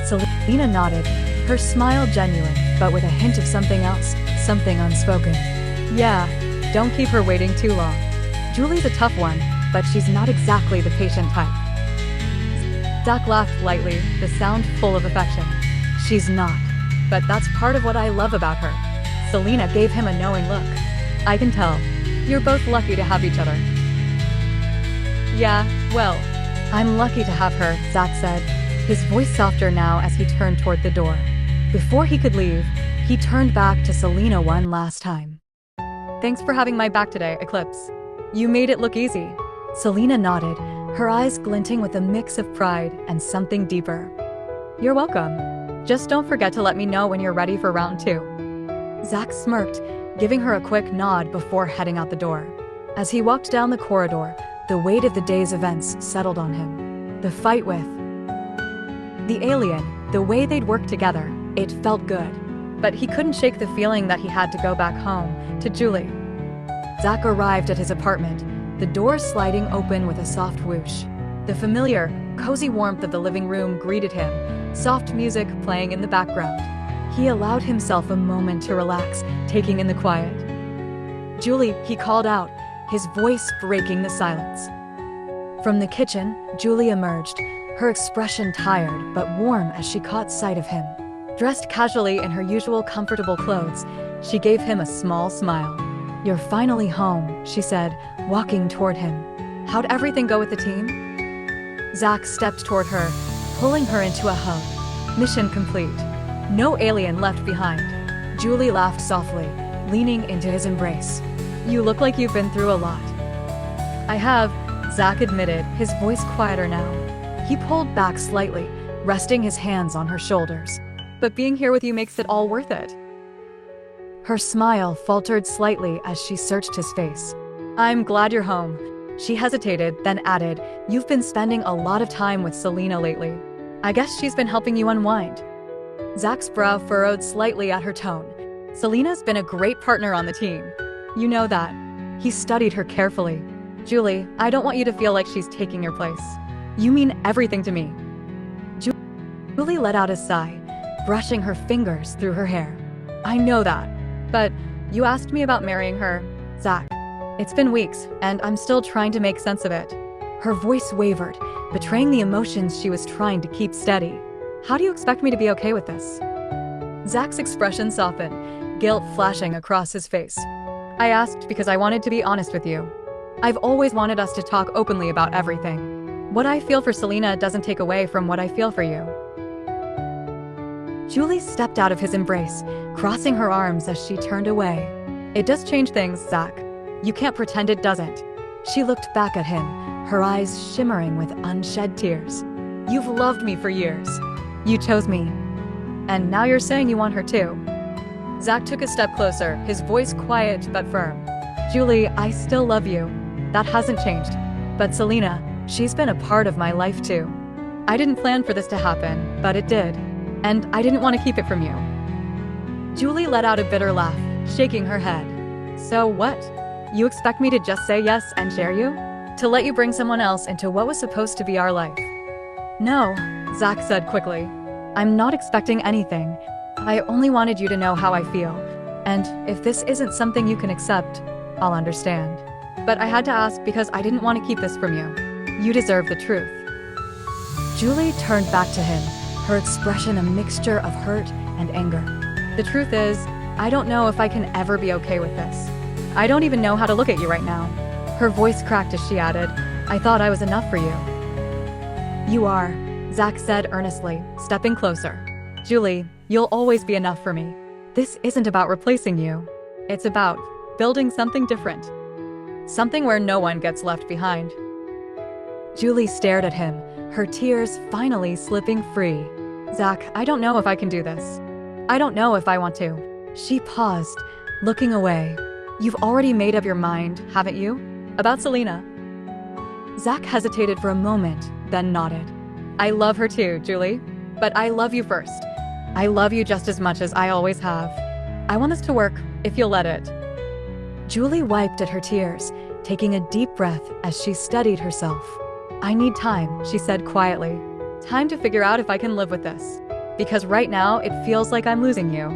Selena nodded, her smile genuine, but with a hint of something else, something unspoken. Yeah, don't keep her waiting too long. Julie's a tough one, but she's not exactly the patient type. Zach laughed lightly, the sound full of affection. She's not. But that's part of what I love about her. Selena gave him a knowing look. I can tell. You're both lucky to have each other. Yeah, well, I'm lucky to have her, Zach said, his voice softer now as he turned toward the door. Before he could leave, he turned back to Selena one last time. Thanks for having my back today, Eclipse. You made it look easy. Selena nodded, her eyes glinting with a mix of pride and something deeper. You're welcome. Just don't forget to let me know when you're ready for round 2. Zach smirked, giving her a quick nod before heading out the door. As he walked down the corridor, the weight of the day's events settled on him. The fight with the alien, the way they'd worked together, it felt good. But he couldn't shake the feeling that he had to go back home, to Julie. Zach arrived at his apartment, the door sliding open with a soft whoosh. The familiar, cozy warmth of the living room greeted him, soft music playing in the background. He allowed himself a moment to relax, taking in the quiet. Julie, he called out, his voice breaking the silence. From the kitchen, Julie emerged, her expression tired but warm as she caught sight of him. Dressed casually in her usual comfortable clothes, she gave him a small smile. You're finally home, she said, walking toward him. How'd everything go with the team? Zach stepped toward her, pulling her into a hug. Mission complete. No alien left behind. Julie laughed softly, leaning into his embrace. You look like you've been through a lot. I have, Zach admitted, his voice quieter now. He pulled back slightly, resting his hands on her shoulders. But being here with you makes it all worth it. Her smile faltered slightly as she searched his face. I'm glad you're home. She hesitated, then added, you've been spending a lot of time with Selena lately. I guess she's been helping you unwind. Zach's brow furrowed slightly at her tone. Selena's been a great partner on the team. You know that. He studied her carefully. Julie, I don't want you to feel like she's taking your place. You mean everything to me. Julie let out a sigh, brushing her fingers through her hair. I know that. But you asked me about marrying her, Zach. It's been weeks, and I'm still trying to make sense of it. Her voice wavered, betraying the emotions she was trying to keep steady. How do you expect me to be okay with this? Zach's expression softened, guilt flashing across his face. I asked because I wanted to be honest with you. I've always wanted us to talk openly about everything. What I feel for Selena doesn't take away from what I feel for you. Julie stepped out of his embrace, crossing her arms as she turned away. It does change things, Zach. You can't pretend it doesn't. She looked back at him, her eyes shimmering with unshed tears. You've loved me for years. You chose me. And now you're saying you want her too. Zach took a step closer, his voice quiet but firm. Julie, I still love you. That hasn't changed. But Selena, she's been a part of my life too. I didn't plan for this to happen, but it did. And I didn't want to keep it from you. Julie let out a bitter laugh, shaking her head. So what? You expect me to just say yes and share you? To let you bring someone else into what was supposed to be our life? No, Zach said quickly. I'm not expecting anything. I only wanted you to know how I feel. And if this isn't something you can accept, I'll understand. But I had to ask because I didn't want to keep this from you. You deserve the truth. Julie turned back to him, her expression a mixture of hurt and anger. The truth is, I don't know if I can ever be okay with this. I don't even know how to look at you right now. Her voice cracked as she added, I thought I was enough for you. You are, Zach said earnestly, stepping closer. Julie, you'll always be enough for me. This isn't about replacing you. It's about building something different. Something where no one gets left behind. Julie stared at him, her tears finally slipping free. Zach, I don't know if I can do this. I don't know if I want to. She paused, looking away. You've already made up your mind, haven't you? About Selena? Zach hesitated for a moment, then nodded. I love her too, Julie. But I love you first. I love you just as much as I always have. I want this to work, if you'll let it. Julie wiped at her tears, taking a deep breath as she steadied herself. I need time, she said quietly. Time to figure out if I can live with this. because right now it feels like I'm losing you.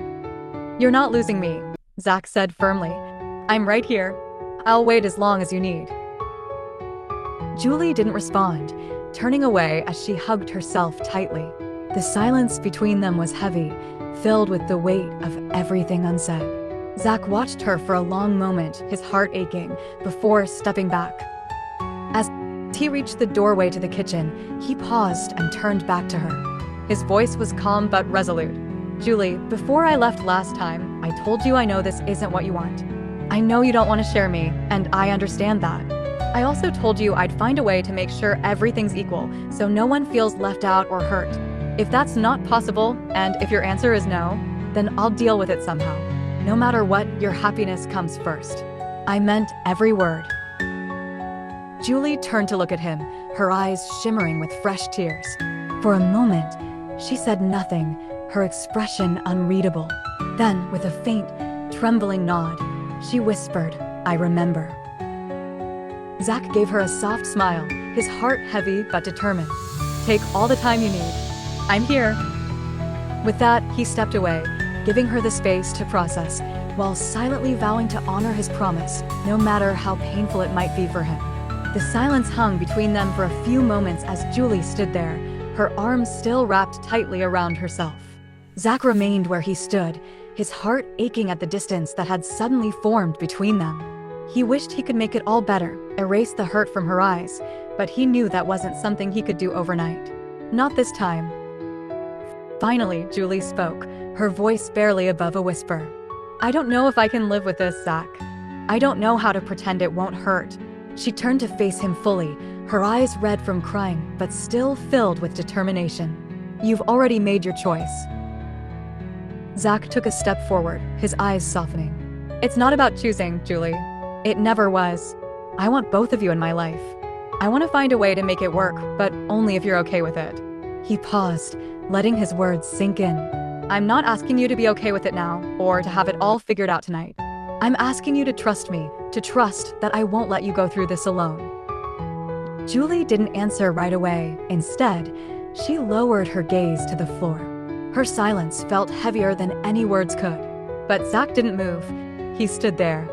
You're not losing me, Zach said firmly. I'm right here. I'll wait as long as you need. Julie didn't respond, turning away as she hugged herself tightly. The silence between them was heavy, filled with the weight of everything unsaid. Zach watched her for a long moment, his heart aching, before stepping back. As he reached the doorway to the kitchen, he paused and turned back to her. His voice was calm but resolute. Julie, before I left last time, I told you I know this isn't what you want. I know you don't want to share me, and I understand that. I also told you I'd find a way to make sure everything's equal, so no one feels left out or hurt. If that's not possible, and if your answer is no, then I'll deal with it somehow. No matter what, your happiness comes first. I meant every word. Julie turned to look at him, her eyes shimmering with fresh tears. For a moment, she said nothing, her expression unreadable. Then, with a faint, trembling nod, she whispered, I remember. Zach gave her a soft smile, his heart heavy but determined. Take all the time you need. I'm here. With that, he stepped away, giving her the space to process, while silently vowing to honor his promise, no matter how painful it might be for him. The silence hung between them for a few moments as Julie stood there, her arms still wrapped tightly around herself. Zach remained where he stood, his heart aching at the distance that had suddenly formed between them. He wished he could make it all better, erase the hurt from her eyes, but he knew that wasn't something he could do overnight. Not this time. Finally, Julie spoke, her voice barely above a whisper. I don't know if I can live with this, Zach. I don't know how to pretend it won't hurt. She turned to face him fully, her eyes red from crying, but still filled with determination. You've already made your choice. Zach took a step forward, his eyes softening. It's not about choosing, Julie. It never was. I want both of you in my life. I want to find a way to make it work, but only if you're okay with it. He paused, letting his words sink in. I'm not asking you to be okay with it now, or to have it all figured out tonight. I'm asking you to trust me, to trust that I won't let you go through this alone. Julie didn't answer right away. Instead, she lowered her gaze to the floor. Her silence felt heavier than any words could. But Zach didn't move. He stood there,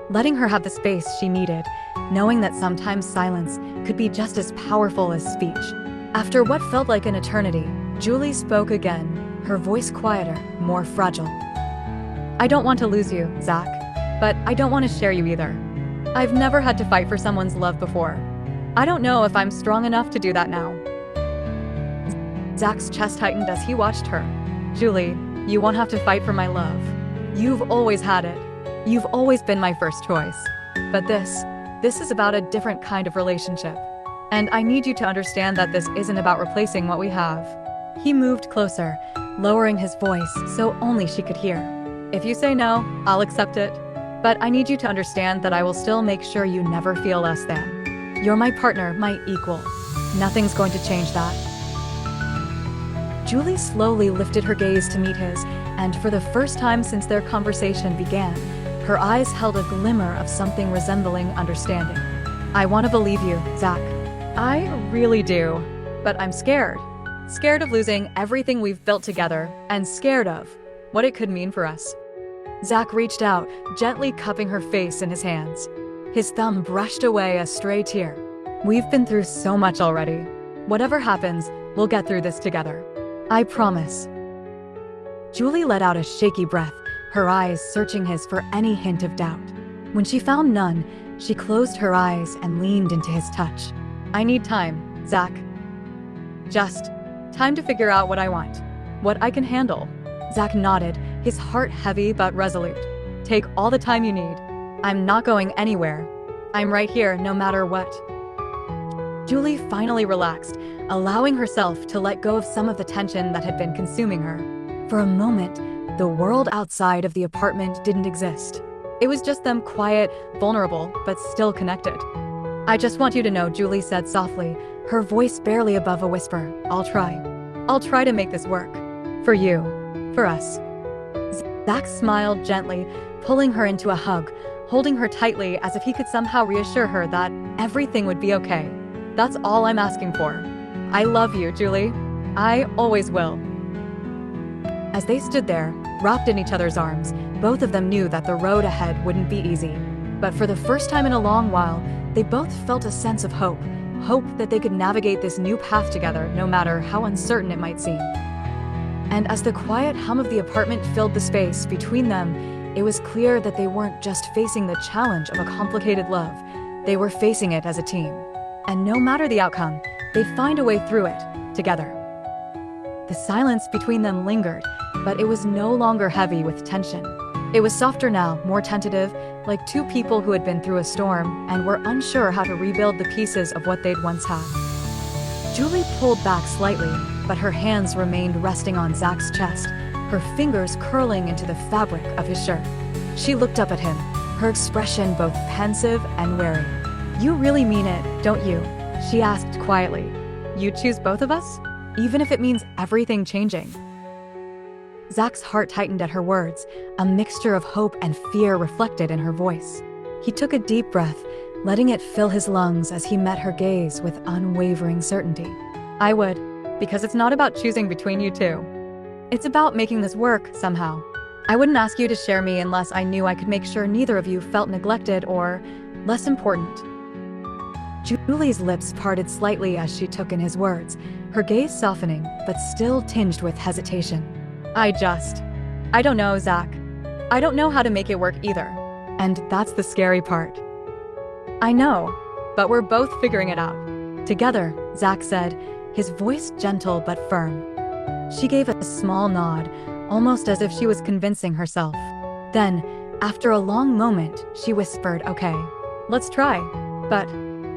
letting her have the space she needed, knowing that sometimes silence could be just as powerful as speech. After what felt like an eternity, Julie spoke again, her voice quieter, more fragile. I don't want to lose you, Zach, but I don't want to share you either. I've never had to fight for someone's love before. I don't know if I'm strong enough to do that now. Zach's chest tightened as he watched her. Julie, you won't have to fight for my love. You've always had it. You've always been my first choice. But this is about a different kind of relationship. And I need you to understand that this isn't about replacing what we have. He moved closer, lowering his voice so only she could hear. If you say no, I'll accept it. But I need you to understand that I will still make sure you never feel less than. You're my partner, my equal. Nothing's going to change that. Julie slowly lifted her gaze to meet his, and for the first time since their conversation began, her eyes held a glimmer of something resembling understanding. I want to believe you, Zach. I really do. But I'm scared. Scared of losing everything we've built together, and scared of what it could mean for us. Zach reached out, gently cupping her face in his hands. His thumb brushed away a stray tear. We've been through so much already. Whatever happens, we'll get through this together. I promise. Julie let out a shaky breath, her eyes searching his for any hint of doubt. When she found none, she closed her eyes and leaned into his touch. I need time, Zach. Just time to figure out what I want, what I can handle. Zach nodded, his heart heavy but resolute. Take all the time you need. I'm not going anywhere. I'm right here no matter what. Julie finally relaxed, allowing herself to let go of some of the tension that had been consuming her. For a moment, the world outside of the apartment didn't exist. It was just them, quiet, vulnerable, but still connected. I just want you to know, Julie said softly, her voice barely above a whisper. I'll try. I'll try to make this work. For you. For us. Zach smiled gently, pulling her into a hug, holding her tightly as if he could somehow reassure her that everything would be okay. That's all I'm asking for. I love you, Julie. I always will. As they stood there, wrapped in each other's arms, both of them knew that the road ahead wouldn't be easy. But for the first time in a long while, they both felt a sense of hope. Hope that they could navigate this new path together, no matter how uncertain it might seem. And as the quiet hum of the apartment filled the space between them, it was clear that they weren't just facing the challenge of a complicated love, they were facing it as a team. And no matter the outcome, they'd find a way through it, together. The silence between them lingered, but it was no longer heavy with tension. It was softer now, more tentative, like two people who had been through a storm and were unsure how to rebuild the pieces of what they'd once had. Julie pulled back slightly, but her hands remained resting on Zach's chest, her fingers curling into the fabric of his shirt. She looked up at him, her expression both pensive and wary. "You really mean it, don't you?" she asked quietly. "You choose both of us? Even if it means everything changing?" Zach's heart tightened at her words, a mixture of hope and fear reflected in her voice. He took a deep breath, letting it fill his lungs as he met her gaze with unwavering certainty. "I would, because it's not about choosing between you two. It's about making this work, somehow. I wouldn't ask you to share me unless I knew I could make sure neither of you felt neglected or less important." Julie's lips parted slightly as she took in his words, her gaze softening, but still tinged with hesitation. I don't know, Zach. I don't know how to make it work either. And that's the scary part. I know, but we're both figuring it out. Together, Zach said, his voice gentle but firm. She gave a small nod, almost as if she was convincing herself. Then, after a long moment, she whispered, "Okay, let's try. But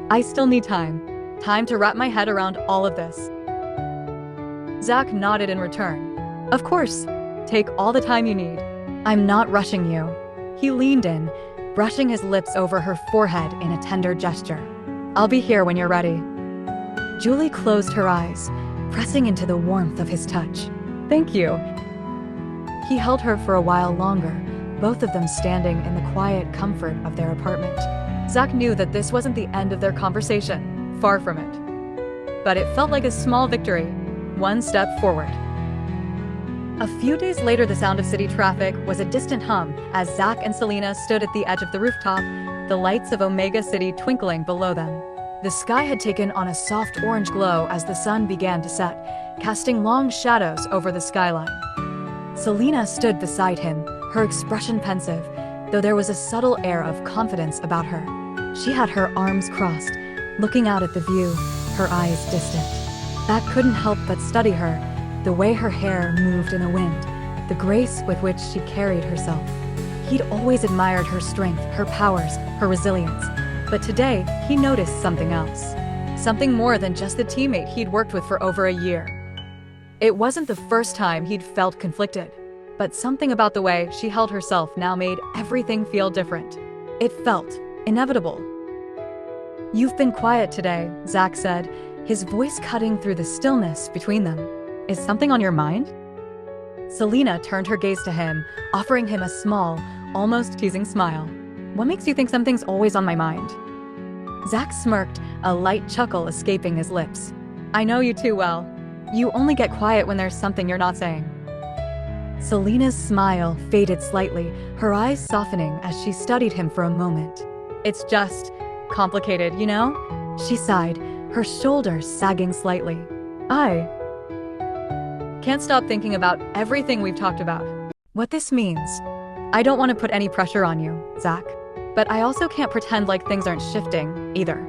I still need time. Time to wrap my head around all of this." Zach nodded in return. "Of course. Take all the time you need. I'm not rushing you." He leaned in, brushing his lips over her forehead in a tender gesture. "I'll be here when you're ready." Julie closed her eyes, pressing into the warmth of his touch. "Thank you." He held her for a while longer, both of them standing in the quiet comfort of their apartment. Zach knew that this wasn't the end of their conversation, far from it. But it felt like a small victory, one step forward. A few days later, the sound of city traffic was a distant hum as Zach and Selena stood at the edge of the rooftop, the lights of Omega City twinkling below them. The sky had taken on a soft orange glow as the sun began to set, casting long shadows over the skyline. Selena stood beside him, her expression pensive, though there was a subtle air of confidence about her. She had her arms crossed, looking out at the view, her eyes distant. That couldn't help but study her, the way her hair moved in the wind, the grace with which she carried herself. He'd always admired her strength, her powers, her resilience. But today, he noticed something else. Something more than just the teammate he'd worked with for over a year. It wasn't the first time he'd felt conflicted, but something about the way she held herself now made everything feel different. It felt inevitable. "You've been quiet today," Zach said, his voice cutting through the stillness between them. "Is something on your mind?" Selena turned her gaze to him, offering him a small, almost teasing smile. "What makes you think something's always on my mind?" Zach smirked, a light chuckle escaping his lips. "I know you too well. You only get quiet when there's something you're not saying." Selena's smile faded slightly, her eyes softening as she studied him for a moment. "It's just complicated, you know?" She sighed, her shoulders sagging slightly. "I can't stop thinking about everything we've talked about. What this means. I don't want to put any pressure on you, Zach. But I also can't pretend like things aren't shifting, either."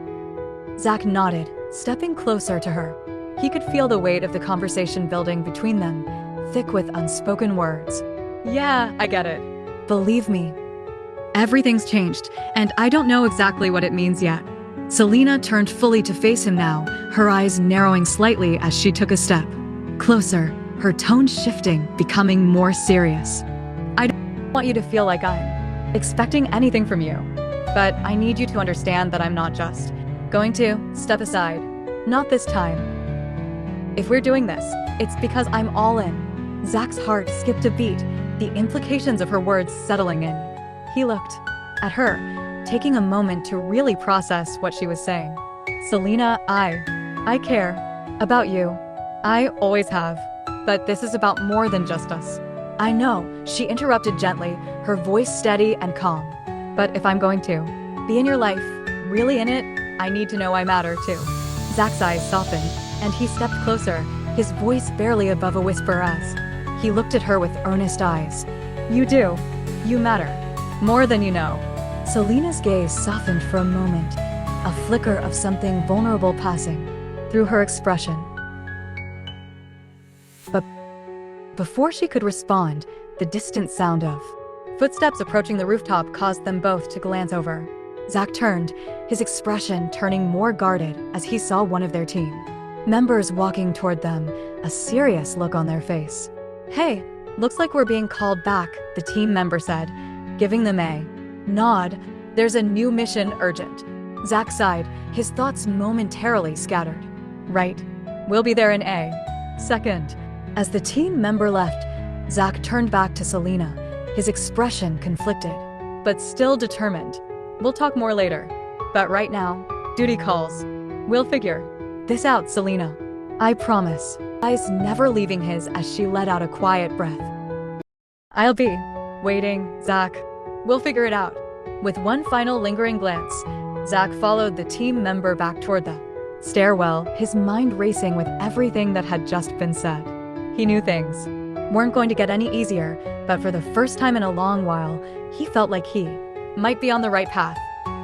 Zach nodded, stepping closer to her. He could feel the weight of the conversation building between them, thick with unspoken words. "Yeah, I get it. Believe me. Everything's changed, and I don't know exactly what it means yet." Selena turned fully to face him now, her eyes narrowing slightly as she took a step. Closer, her tone shifting, becoming more serious. "I don't want you to feel like I'm expecting anything from you, but I need you to understand that I'm not just going to step aside. Not this time. If we're doing this, it's because I'm all in." Zach's heart skipped a beat, the implications of her words settling in. He looked at her, taking a moment to really process what she was saying. "Selena, I care about you. I always have. But this is about more than just us. I know, she interrupted gently, her voice steady and calm. But if I'm going to be in your life, really in it, I need to know I matter too. Zach's eyes softened, and he stepped closer, his voice barely above a whisper as he looked at her with earnest eyes. You do. You matter. More than you know. Selena's gaze softened for a moment, a flicker of something vulnerable passing through her expression. But before she could respond, the distant sound of footsteps approaching the rooftop caused them both to glance over. Zach turned, his expression turning more guarded as he saw one of their team members walking toward them, a serious look on their face. Hey, looks like we're being called back, the team member said, giving them a nod. There's a new mission, urgent. Zach sighed, his thoughts momentarily scattered. Right. We'll be there in a second. As the team member left, Zach turned back to Selena, his expression conflicted, but still determined. We'll talk more later. But right now, duty calls. We'll figure this out, Selena. I promise. Eyes never leaving his as she let out a quiet breath. I'll be waiting, Zach. We'll figure it out. With one final lingering glance, Zach followed the team member back toward the stairwell, his mind racing with everything that had just been said. He knew things weren't going to get any easier, but for the first time in a long while, he felt like he might be on the right path.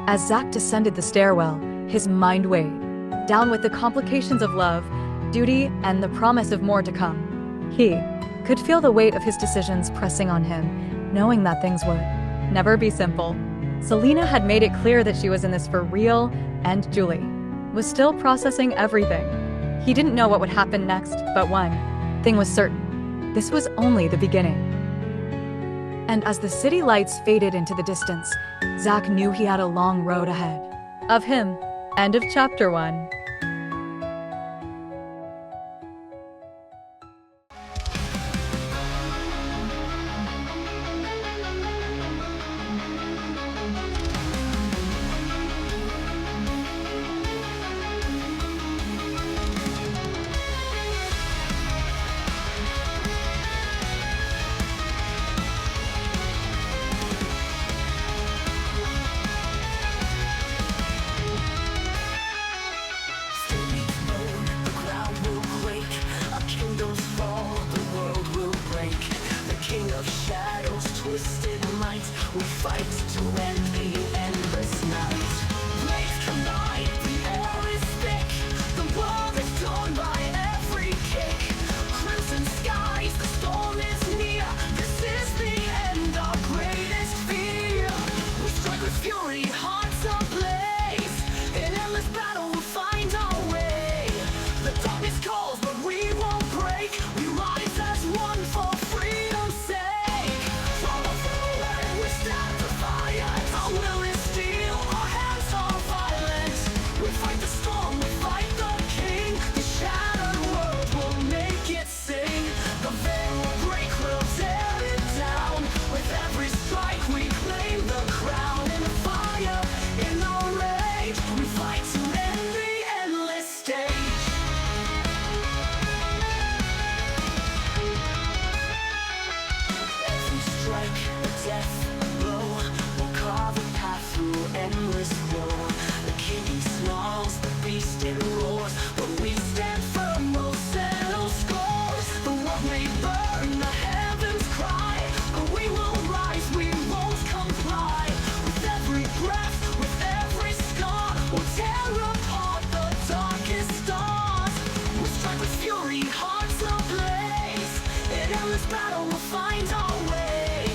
As Zach descended the stairwell, his mind weighed down with the complications of love, duty, and the promise of more to come. He could feel the weight of his decisions pressing on him, knowing that things would never be simple. Selena had made it clear that she was in this for real, and Julie was still processing everything. He didn't know what would happen next, but one thing was certain. This was only the beginning. And as the city lights faded into the distance, Zach knew he had a long road ahead of him. End of chapter 1. We fight to end the endless night. Blades collide, the air is thick. The world is torn by every kick. Crimson skies, the storm is near. This is the end, our greatest fear. We strike with fury, hearts ablaze. In endless battle we'll find our way. The darkness calls, but we won't break. We rise as one for freedom's sake. Our will is steel, our hands are violent. We fight the storm, we fight the king. The shattered world will make it sing. The veil will break, we'll tear it down. With every strike we claim the crown. In the fire, in the rage, we fight to end the endless stage. Every strike, a death, a blow, carve a path through endless war. The king snarls, the beast it roars, but we stand firm, we'll settle scores. The world may burn, the heavens cry, but we will rise, we won't comply. With every breath, with every scar, we'll tear apart the darkest stars. We'll strike with fury, hearts ablaze. In endless battle we'll find our way.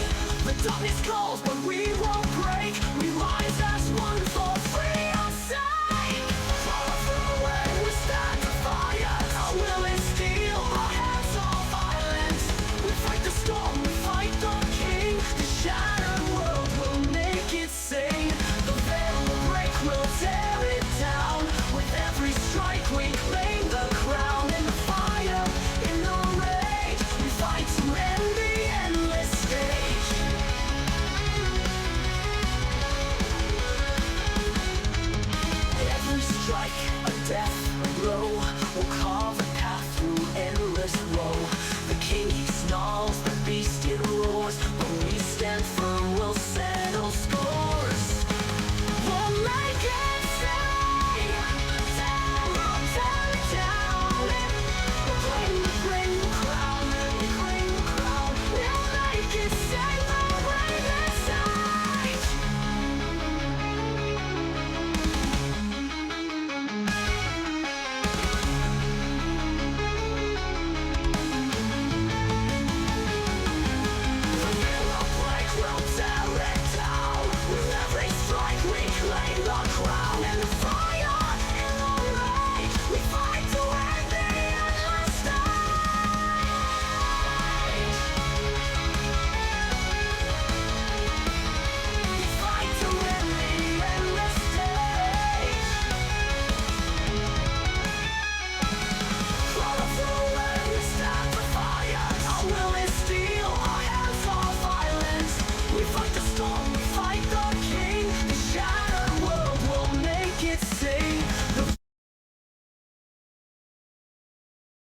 The darkness calls, but we won't break. We rise as one for freedom's sake. Far away, we stand defiant. Our will is steel, our hands are violent. We fight the storm, we fight the king. The shattered world will make it sing. The veil will break, we'll tear it down. With every strike we claim the crown. In the fire, in the rage, we fight to end the endless stage. Every strike, a death,